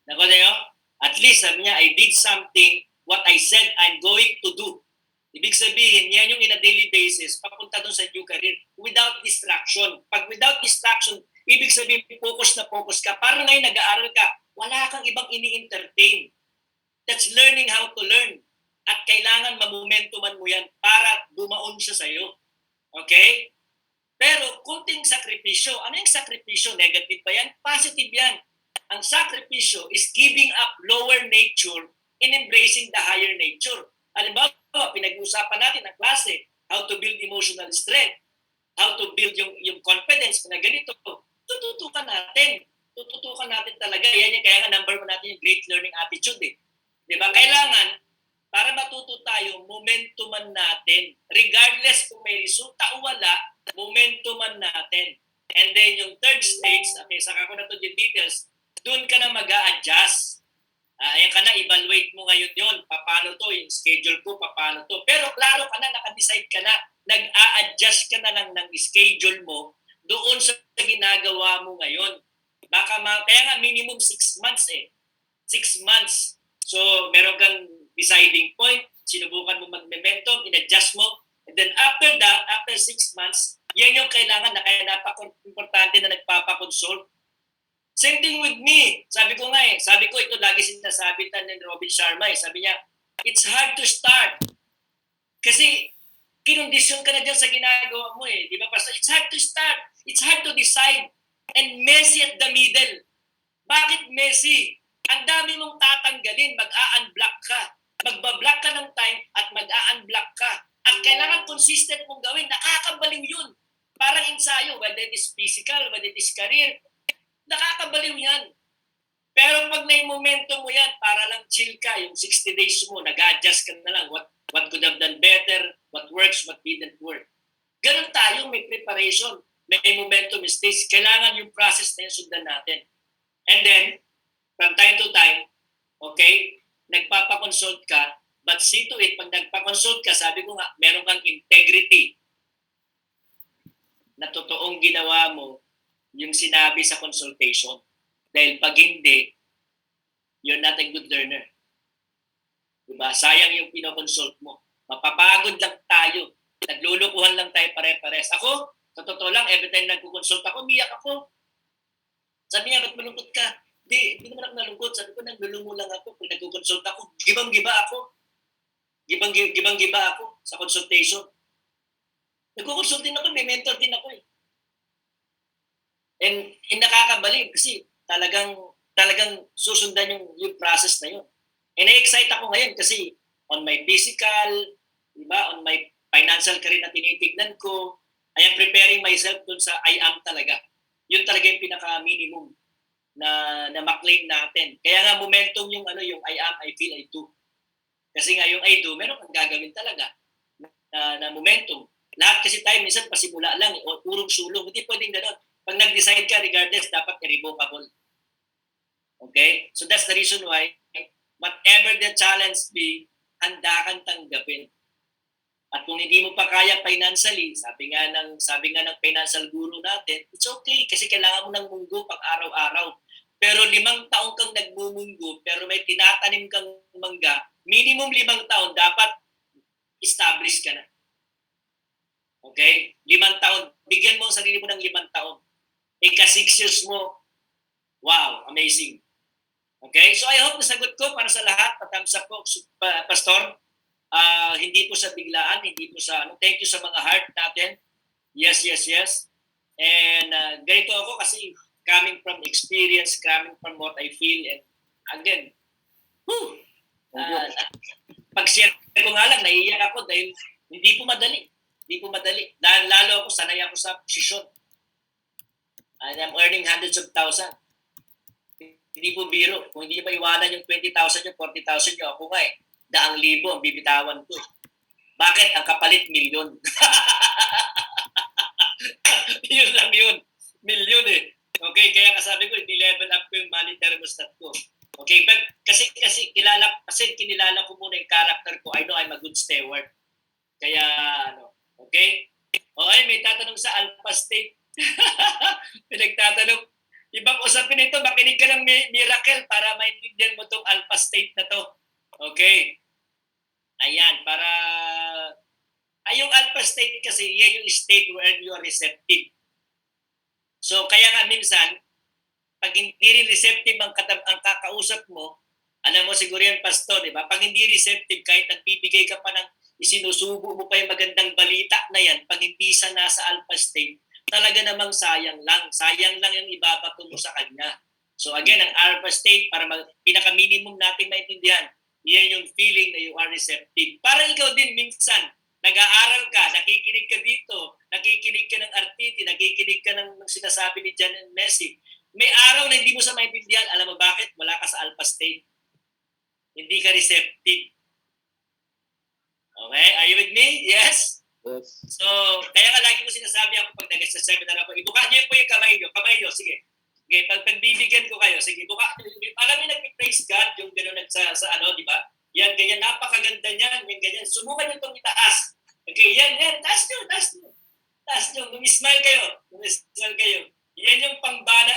Nakuha niyo? At least, sabi niya, I did something what I said I'm going to do. Ibig sabihin, yan yung in a daily basis, papunta doon sa new career without distraction. Pag without distraction, ibig sabihin, focus na focus ka. Parang ngayon nag-aaral ka, wala kang ibang ini-entertain. That's learning how to learn. At kailangan mamomentuman mo yan para dumaon siya sa'yo. Okay? Pero kunting sakripisyo, ano yung sakripisyo? Negative ba yan? Positive yan. Ang sakripisyo is giving up lower nature in embracing the higher nature. Halimbawa, pinag-uusapan natin ang klase, how to build emotional strength, how to build yung confidence, na ganito. Tututukan natin. Tututukan natin talaga. Yan yung kaya nga number 1 natin yung great learning attitude eh. Diba? Kailangan, para matuto tayo, momentuman natin. Regardless kung may resulta o wala, momentuman natin. And then yung third stage, okay, saka ko na to yung details, doon ka na mag-a-adjust. Ayan ka na, evaluate mo ngayon yun. Paano to, yung schedule ko, paano to. Pero klaro ka na, nakadecide ka na, nag-a-adjust ka na lang ng schedule mo doon sa ginagawa mo ngayon. Kaya nga minimum 6 months eh. 6 months. So, meron kang deciding point, sinubukan mo mag-momentum, in-adjust mo, and then after that, after 6 months, yan yung kailangan na kaya napaka-importante na nagpapakonsult. Same thing with me. Sabi ko ito lagi sinasabi ni Robin Sharma eh. Sabi niya, it's hard to start. Kasi kinondisyon ka na dyan sa ginagawa mo eh. Di ba? It's hard to start. It's hard to decide. And messy at the middle. Bakit messy? Ang dami mong tatanggalin, mag-a-unblock ka. Magba-block ka ng time at mag-a-unblock ka. At kailangan consistent mong gawin. Nakakabaliw yun. Parang ensayo, whether it is physical, whether it is career, nakakabaliw yan. Pero pag may momentum mo yan, para lang chill ka, yung 60 days mo, nag-adjust ka na lang, what could have done better, what works, what didn't work. Ganun tayo, may preparation, may momentum stage. Kailangan yung process na yun sundan natin. And then, from time to time, okay, nagpapakonsult ka, but see to it, pag nagpakonsult ka, sabi ko nga, meron kang integrity. na totoong ginawa mo yung sinabi sa consultation. Dahil pag hindi, you're not a good learner. Diba? Sayang yung pinoconsult mo. Mapapagod lang tayo. Naglulukuhan lang tayo pare-pares. Ako, sa totoo lang, every time nagkukonsult ako, umiyak ako. Sabi niya, ba't malungkot ka? Hindi naman ako nalungkot. Sabi ko, naglulungo lang ako. Pag nagkukonsult ako, gibang-giba ako. Gibang-giba ako sa consultation. Nagkukonsult din ako, may mentor din ako eh. And nakakabalik kasi talagang susundan yung process na yun. And na-excite ako ngayon kasi on my physical, diba, on my financial career na tinitignan ko, I am preparing myself dun sa I am talaga. Yun talaga yung pinaka-minimum na ma-claim natin. Kaya nga momentum yung I am, I feel, I do. Kasi nga yung I do, meron kang gagawin talaga na momentum. Lahat kasi tayo minsan pasimula lang o purong sulong. Hindi pwedeng gano'n. Pag nag-decide ka, regardless, dapat irrevocable. Okay? So that's the reason why whatever the challenge be, handa kang tanggapin. At kung hindi mo pa kaya financially, sabi nga ng financial guru natin, it's okay kasi kailangan mo ng munggo pang araw-araw. Pero 5 taon kang nagmumunggo, pero may tinatanim kang mangga, minimum 5 taon, dapat establish ka na. Okay? 5 taon. Bigyan mo ang sarili mo ng 5 taon. Ika-6 years mo, wow, amazing. Okay? So I hope nasagot ko para sa lahat. Thumbs up po, Pastor. Hindi po sa biglaan, hindi po sa thank you sa mga heart natin. Yes. And ganito ako kasi coming from experience, coming from what I feel, and again, pag-share ko nga lang, naiiyak ako dahil hindi po madali. Dahil lalo ako, sanay ako sa posisyon. And I'm earning hundreds of thousands. Hindi po biro. Kung hindi pa iwanan yung 20,000 yung 40,000 yung ako nga eh. 100,000 ang bibitawan ko. Bakit? Ang kapalit, milyon. Yun lang yun. Milyon eh. Okay, kaya kasabi ko, i-level up ko yung money thermostat ko. Okay, but kasi kinilala ko muna yung character ko. I know I'm a good steward. Kaya, okay? Okay, may tatanong sa Alpha State. May nagtatanong, ibang usapin ito, makinig ka ng miracle para maintindihan mo tong Alpha State na to. Okay. Ayan, yung Alpha State kasi, yan yung state where you are receptive. So, kaya nga minsan, pag hindi rin receptive ang kakausap mo, alam mo siguro yan, Pastor, di ba? Pag hindi receptive, kahit nagbibigay ka pa ng isinusubo mo pa yung magandang balita na yan, pag hindi sa nasa Alpha State, talaga namang sayang lang. Sayang lang yung ibabato mo sa kanya. So again, ang Alpha State, para pinaka-minimum natin maintindihan, yan yung feeling na you are receptive. Para ikaw din minsan, nag-aaral ka, nakikinig ka dito, nakikinig ka ng RTT, nakikinig ka ng sinasabi ni Jan and Messi. May araw na hindi mo sa maintindihan, alam mo bakit? Wala ka sa Alpha State. Hindi ka receptive. Okay? Are you with me? Yes? Yes. So, kaya nga lagi ko sinasabi ako pag nag-sa seminar ako, ibuka niyo po yung kamay niyo, sige. Okay, pagbibigyan ko kayo, sige, buka. Alam niyo, nag-praise God, yung gano'n sa di ba? Yan, ganyan, napakaganda niyan, yung ganyan. Subukan niyo itong itaas. Okay, yan, taas niyo, gumismile kayo. Yan yung pangbala,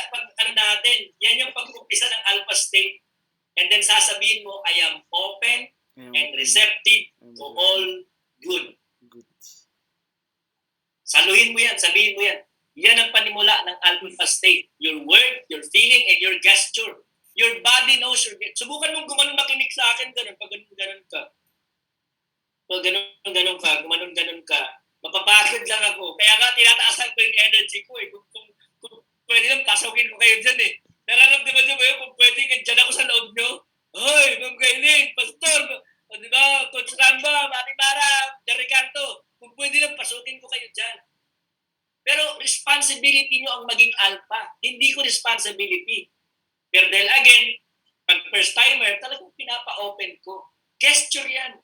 natin, yan yung pag-umpisa ng Alpha State. And then sasabihin mo, I am open and receptive to all good. Saluhin mo yan, sabihin mo yan. Yan ang panimula ng Alpha State. Your word, your feeling, and your gesture. Your body knows your gesture. Subukan mong gumanon makinig sa akin ganun. Pag ganun ka. Pag ganun ka. Mapapagod lang ako. Kaya nga tinataasan ko yung energy ko eh. Kung pwede lang, pasawin ko kayo dyan eh. Nararamdaman nyo ba yun? Kung pwede, dyan ako sa loob nyo. Hoy, Ma'am Gailin, Pastor, di ba, Coach Ramba, Mati Mara, Ricardo, kung pwede lang, pasukin ko kayo dyan. Pero responsibility nyo ang maging alpha. Hindi ko responsibility. Pero dahil again, pag first timer, talagang pinapa-open ko. Gesture yan.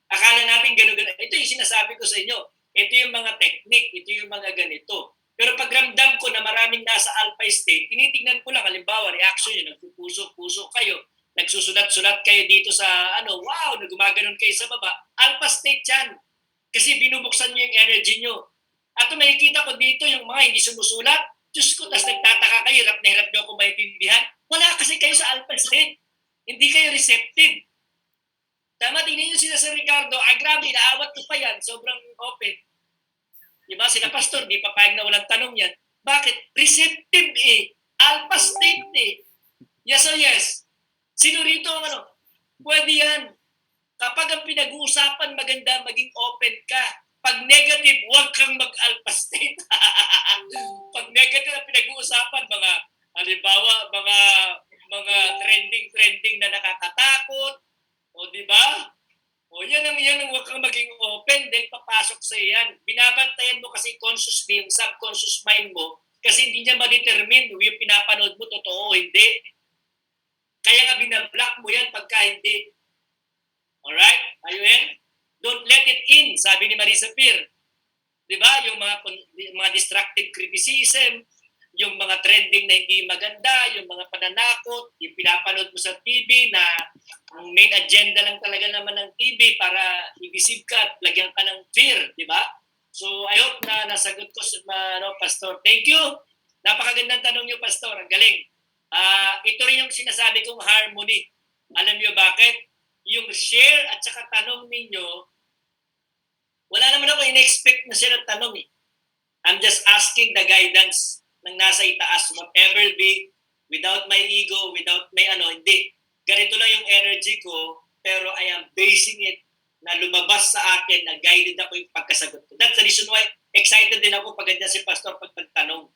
Akala natin gano'n. Ito yung sinasabi ko sa inyo. Ito yung mga technique. Ito yung mga ganito. Pero pag ramdam ko na maraming nasa alpha state, tinitingnan ko lang, halimbawa, reaction nyo, nagpupuso kayo, nagsusulat-sulat kayo dito sa, wow, nagumaganon kayo sa baba. Alpha state yan. Kasi binubuksan nyo yung energy nyo. At makikita ko dito yung mga hindi sumusulat. Diyos ko, tas nagtataka kayo, hirap na hirap nyo ako maintindihan. Wala kasi kayo sa alpha state. Hindi kayo receptive. Tama, tingnan nyo sila sa Ricardo. Grabe, naawat ko pa yan. Sobrang open. Diba? Sila pastor, di papayag na walang tanong yan. Bakit? Receptive eh. Alpha state eh. Yes or yes? Sino rito ang ano? Pwede yan. Kapag ang pinag-uusapan, maganda maging open ka. Pag negative, huwag kang mag-alpha state. Pag negative ang pinag-uusapan, mga halimbawa, mga trending na nakakatakot, o di ba? O yan ang huwag kang maging open dahil papasok sa yan. Binabantayan mo kasi consciously yung subconscious mind mo kasi hindi niya ma-determine yung pinapanood mo totoo o hindi. Kaya nga binablock mo yan pagka hindi. Alright? Are you in? Don't let it in, sabi ni Marisa Peer. Di ba? Yung mga destructive criticism, yung mga trending na hindi maganda, yung mga pananakot, yung pinapanood mo sa TV na ang main agenda lang talaga naman ng TV para i-deceive ka at lagyan ka ng fear, di ba? So I hope na nasagot ko Pastor. Thank you. Napakagandang tanong niyo, Pastor. Ang galing. Ito rin yung sinasabi kong harmony. Alam niyo bakit? Yung share at saka tanong ninyo, wala naman ako in-expect na siya ng tanong eh. I'm just asking the guidance ng nasa itaas, whatever be, without my ego, without my hindi. Ganito lang yung energy ko, pero I am basing it na lumabas sa akin, na guided ako yung pagkasagot ko. That's the reason why excited din ako pag ganyan si Pastor pag nagtanong.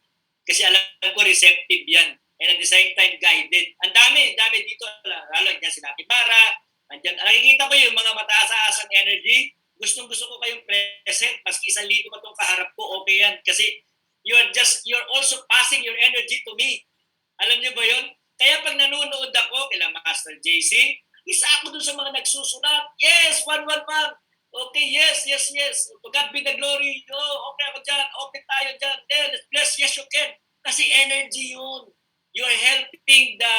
Kasi alam ko receptive yan. And at the same time, guided. Ang dami dito. Lalo niya si Nati Bara. Andyan, nakikita ko yung mga mataas-aasang energy. Gustong-gusto ko kayong present. Maski 1,000 pa itong kaharap ko, okay yan. Kasi you're also passing your energy to me. Alam niyo ba yun? Kaya pag nanonood ako, kila Master JC, isa ako dun sa mga nagsusulat. Yes, 111. Okay, yes. To God be the glory. Oh, okay ako dyan. Okay tayo dyan. Let's bless. Yes, you can. Kasi energy yun. You are helping the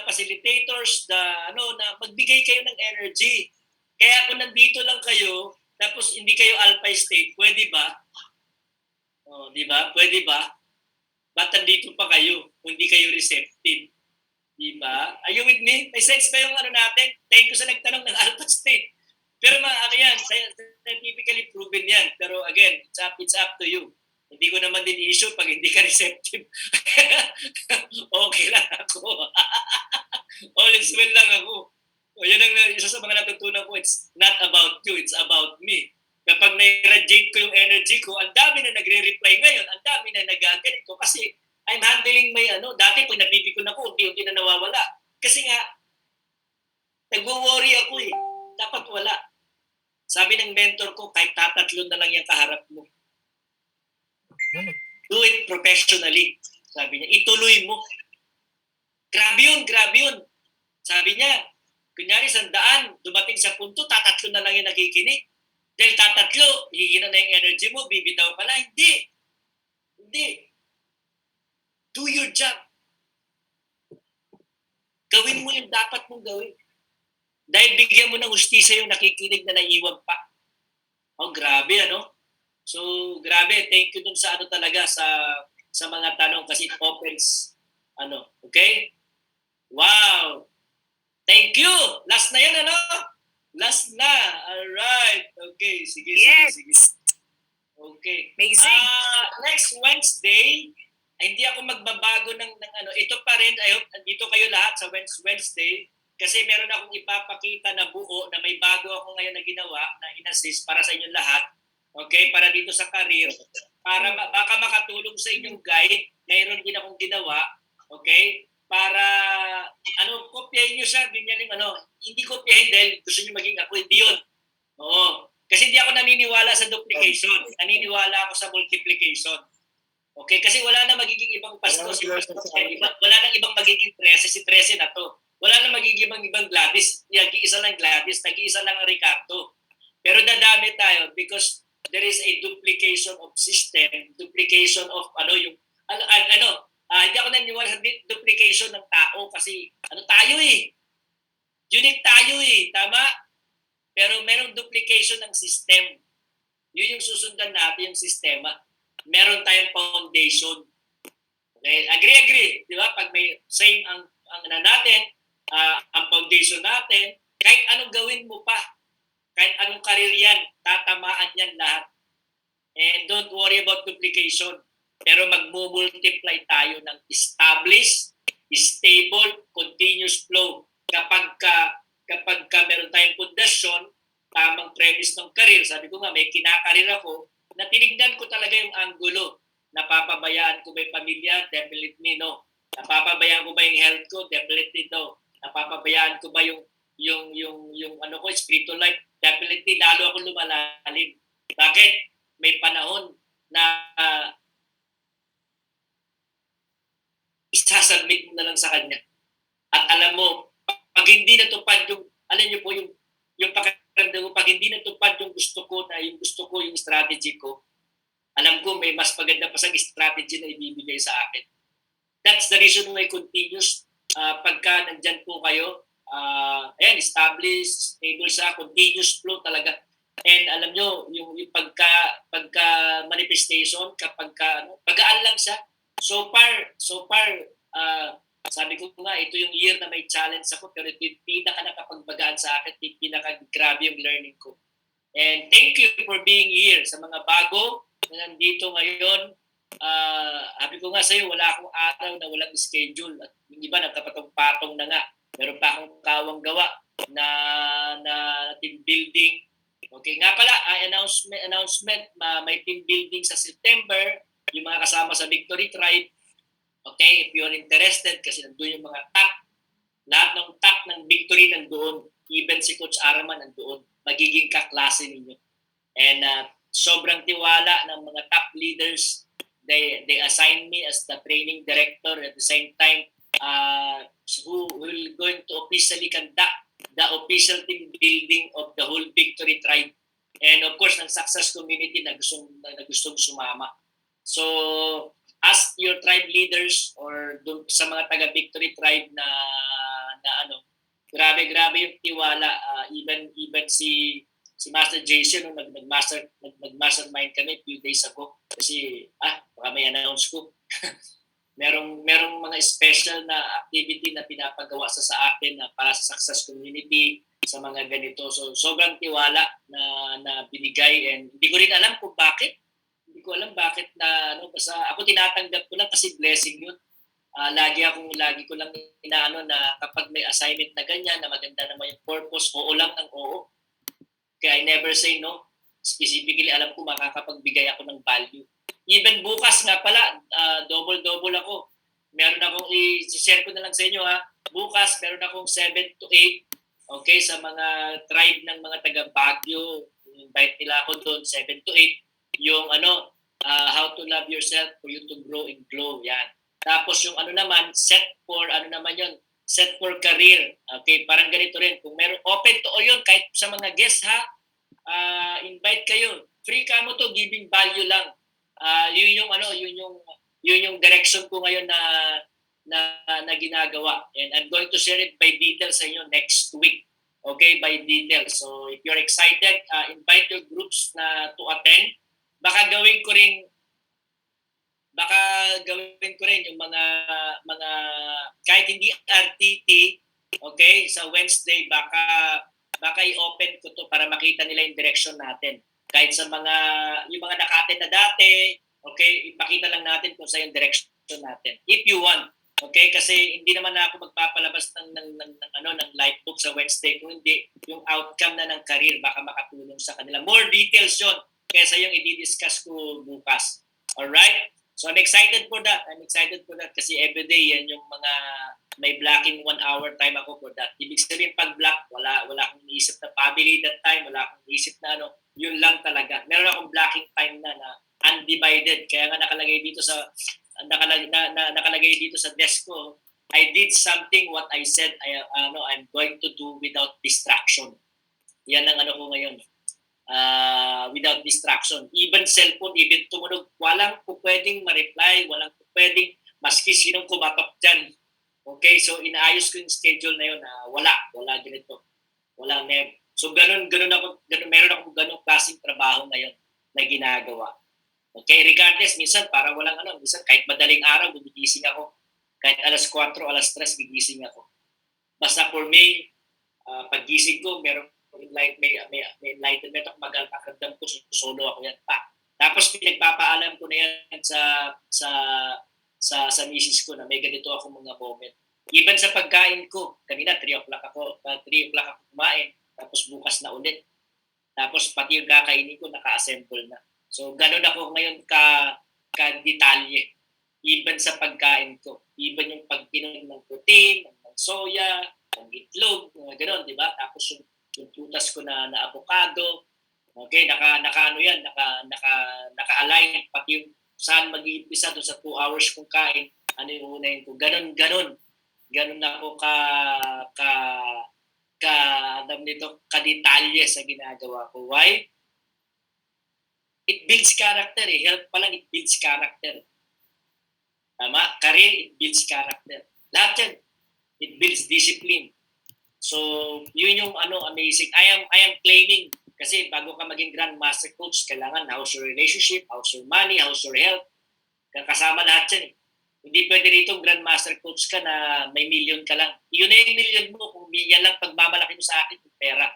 facilitators, na magbigay kayo ng energy. Kaya kung nandito lang kayo, tapos hindi kayo alpha state, pwede ba? Oh, di ba? Pwede ba? Ba't nandito pa kayo kung hindi kayo receptive? Di ba? Are you with me? May sense ba yung natin? Thank you sa nagtanong ng alpha state. Pero yan, scientifically proven yan. Pero again, it's up to you. Hindi ko naman din issue pag hindi ka receptive. Okay lang ako. All is well lang ako. O yan ang isa sa mga natutunan ko, it's not about you, it's about me. Kapag na-irradiate ko yung energy ko, ang dami na nagre-reply ngayon, ang dami na nagaganit ko kasi I'm handling my dati pag napipikon ako, unti-unti na nawawala. Kasi nga, nagwo-worry ako eh. Dapat wala. Sabi ng mentor ko, kahit tatatlo na lang yung kaharap mo. Do it professionally. Sabi niya, ituloy mo. Grabe yun. Sabi niya, kunyari 100, dumating sa punto, tatatlo na lang yung nakikinig. Dahil tatatlo, hihina na yung energy mo, bibitaw ka na. Hindi. Do your job. Gawin mo yung dapat mong gawin. Dahil bigyan mo ng hustisya yung nakikinig na naiiwan pa. Oh, grabe So, grabe. Thank you dun sa talaga, sa mga tanong kasi it opens, okay? Wow! Thank you! Last na yan, Last na. Alright. Okay, sige. Okay. Amazing. Next Wednesday, hindi ako magbabago ng ito pa rin. I hope nandito kayo lahat sa Wednesday kasi meron akong ipapakita na buo na may bago ako ngayon na ginawa na in-assist para sa inyong lahat. Okay, para dito sa career, para baka makatulong sa inyong guide, mayroon din akong ginawa, okay? Para kopyahin niyo siya, ganyan yung hindi kopyahin dahil gusto niyo maging ako, hindi yun. Oo. Kasi hindi ako naniniwala sa duplication, naniniwala ako sa multiplication. Okay, kasi wala na magiging ibang pastor, wala nang ibang magiging 13, si 13 na to. Wala na magiging ibang Gladys, nag-iisa lang Gladys, nag-iisa lang ang Ricardo. Pero dadami tayo because there is a duplication of system, duplication of hindi ako naniniwala sa duplication ng tao kasi tayo eh. Unique tayo eh, tama? Pero merong duplication ng system. Yun yung susundan natin, yung sistema. meron tayong foundation. Okay? Agree. Di ba? Pag may same ang natin, ang foundation natin, kahit anong gawin mo pa, kahit anong career yan, tatamaan yan lahat. And don't worry about duplication. Pero magmumultiply tayo ng established, stable, continuous flow. Kapag meron tayong pundasyon, tamang premise ng career, sabi ko nga, may kinakarir ako, na tinignan ko talaga yung angulo. Napapabayaan ko ba yung pamilya? Definitely no. Napapabayaan ko ba yung health ko? Definitely no. Napapabayaan ko ba yung ano ko, spiritual life? Definitely, lalo ako lumalalim. Bakit? May panahon na isasubmit mo na lang sa kanya. At alam mo, pag hindi natupad yung, alam niyo po, yung pakiramdam ko, pag hindi natupad yung gusto ko, yung strategy ko, alam ko may mas maganda pa sa strategy na ibibigay sa akin. That's the reason why continuous, pagka nandyan po kayo, established, stable sa continuous flow talaga. And alam nyo, yung pagka manifestation, pag-aan lang siya. So far, sabi ko nga, ito yung year na may challenge ako, pero ito yung pinaka nakapagbagaan sa akin, yung pinaka grabe yung learning ko. And thank you for being here. Sa mga bago na nandito ngayon, sabi ko nga sa'yo, wala akong araw na walang schedule. At yung iba, nagkapatong-patong na nga. Meron pa akong kawang gawa na team building. Okay, nga pala, announcement, may team building sa September, yung mga kasama sa Victory Tribe. Okay, if you're interested, kasi nandun yung mga top, lahat ng top ng Victory nandoon, even si Coach Araman nandoon, magiging kaklase ninyo. And sobrang tiwala ng mga top leaders, they assign me as the training director at the same time, who will going to officially conduct the official team building of the whole Victory Tribe. And of course, ng Success Community na gustong sumama. So, ask your tribe leaders or sa mga taga-Victory Tribe na grabe yung tiwala. Even si Master Jason, nung nag-mastermind kami few days ago. Kasi, baka may announce ko. merong mga special na activity na pinapagawa sa akin na para sa Success Community sa mga ganito. So sobrang tiwala na binigay, and hindi ko rin alam kung bakit. Hindi ko alam bakit na basta ako tinatanggap ko lang kasi blessing yun. Lagi ko lang inaano na kapag may assignment na ganyan na maganda naman yung purpose, oo lang ng oo. Kaya I never say no. Specifically alam ko makakapagbigay ako ng value. Even bukas nga pala, double ako. Meron akong i-share ko na lang sa inyo ha. Bukas meron akong 7 to 8. Okay, sa mga tribe ng mga taga Baguio, invite nila ako doon 7 to 8. Yung how to love yourself for you to grow and glow. Yan. Tapos yung naman, set for career. Okay, parang ganito rin. Kung meron open to all yun, kahit sa mga guests ha, invite kayo. Free ka mo to, giving value lang. Yun yung direction ko ngayon na ginagawa. And I'm going to share it by details sa inyo next week. Okay, by details. So if you're excited, invite your groups na to attend. Baka gawin ko rin yung mga kahit hindi RTT, okay, sa Wednesday baka i-open ko to para makita nila yung direction natin. Kahit sa yung mga naka-attend na dati, okay, ipakita lang natin kung sa yung direction natin. If you want, okay, kasi hindi naman ako magpapalabas ng live book sa Wednesday kung hindi yung outcome na ng career baka makatulong sa kanila. More details yun kaysa yung i-discuss ko bukas. Alright? So I'm excited for that. Kasi everyday yan yung mga may blocking 1 hour time ako for that. Ibig sabihin pag block, wala akong iniisip na family that time, wala akong iniisip na yun lang talaga. Meron akong blocking time na undivided. Kaya nga nakalagay dito sa desk ko, I did something what I said I'm going to do without distraction. Yan ang ko ngayon. Without distraction. Even cellphone, even tumunog, walang po pwedeng ma-reply, walang po pwedeng maski sinong kumatok dyan. Okay, so inaayos ko yung schedule na yun na wala ganito. Wala never. So meron akong ganong klaseng trabaho ngayon na ginagawa. Okay, regardless, minsan parang walang minsan kahit madaling araw, gumigising ako. Kahit alas 4, alas 3, gigising ako. Basta for me, paggising ko, may enlightenment ako, magal pakiramdam ko, solo ako yan pa. Tapos pinagpapaalam ko na yan sa misis ko na may ganito ako mga moment. Even sa pagkain ko, kanina 3 o'clock ako kumain, tapos bukas na ulit. Tapos pati yung kakainin ko, naka-assemble na. So, ganun ako ngayon ka-detalye. Even sa pagkain ko. Even yung pagpinom ng protein, ng soya, ng itlog, mga ganun, di ba? Tapos yung putas ko na avocado. Okay, naka-align. Pati yung saan mag-iimpisa doon sa 2 hours kong kain, ano yung unahin ko. Ganun ako ka-detalye sa ginagawa ko. Why? It builds character eh. Health pa lang, it builds character. Tama? Career, it builds character. Lahat yan, it builds discipline. So, yun yung amazing. I am claiming, kasi bago ka maging grandmaster coach, kailangan how's your relationship, how's your money, how's your health. Kasama lahat yan eh. Hindi pwede rito grandmaster coach ka na may million ka lang. Yun na yung million mo kung yan lang pagmamalaki mo sa akin yung pera.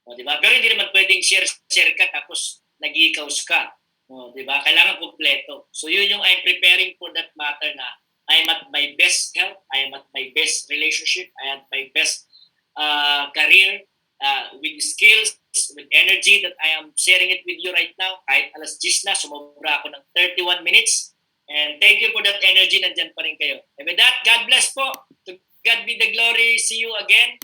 O, diba? Pero hindi naman pwedeng share ka tapos nag-i-coach ka. O, diba? Kailangan kompleto. So yun yung I'm preparing for that matter na I am at my best health, I am at my best relationship, I am at my best career, with skills, with energy that I am sharing it with you right now. Kahit alas 10 na, sumobra ako ng 31 minutes. And thank you for that energy. Nandyan pa rin kayo. And with that, God bless po. To God be the glory. See you again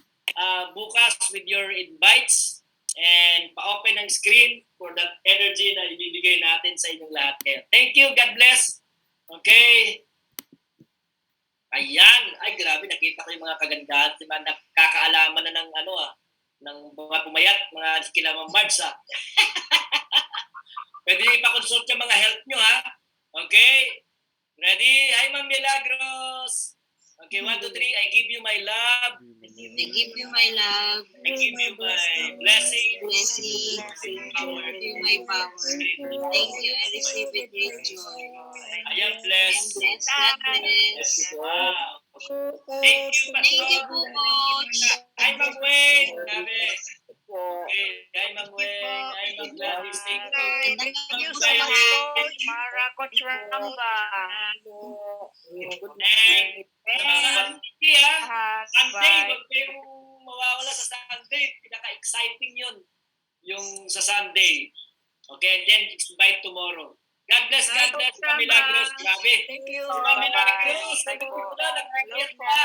bukas with your invites. And pa-open ang screen for that energy na ibibigay natin sa inyong lahat ngayon. Thank you. God bless. Okay. Ayan. Ay, grabe. Nakita ko yung mga kagandahan. Diba? Nakakaalaman na ng ng mga pumayat, mga kilamang March, Pwede ipa-consult yung mga health nyo, ha? Okay? Ready? Hi, Ma'am Milagros. Okay, 1, 2, 3. I give you my love. I give you my love. I give you my blessing. Blessing. I give you my power. Thank you. I receive with great joy. I am blessed. God bless. Wow. Thank you, Pastor. Thank you po, Coach. Hi, Ma'am Weng. Grabe. Okay. Hi, Ma'am Weng. Hi, Ma'am Gladys. Thank you. Thank you so much, Coach. Mara, Coach Ramba. And Sunday, wag kayong mawawala sa Sunday. Pinaka-exciting yun. Yung sa Sunday. Okay, and then by tomorrow. God bless, Ma'am Milagros. Grabe. Thank you. Ma'am Milagros. Nag-iyak pa.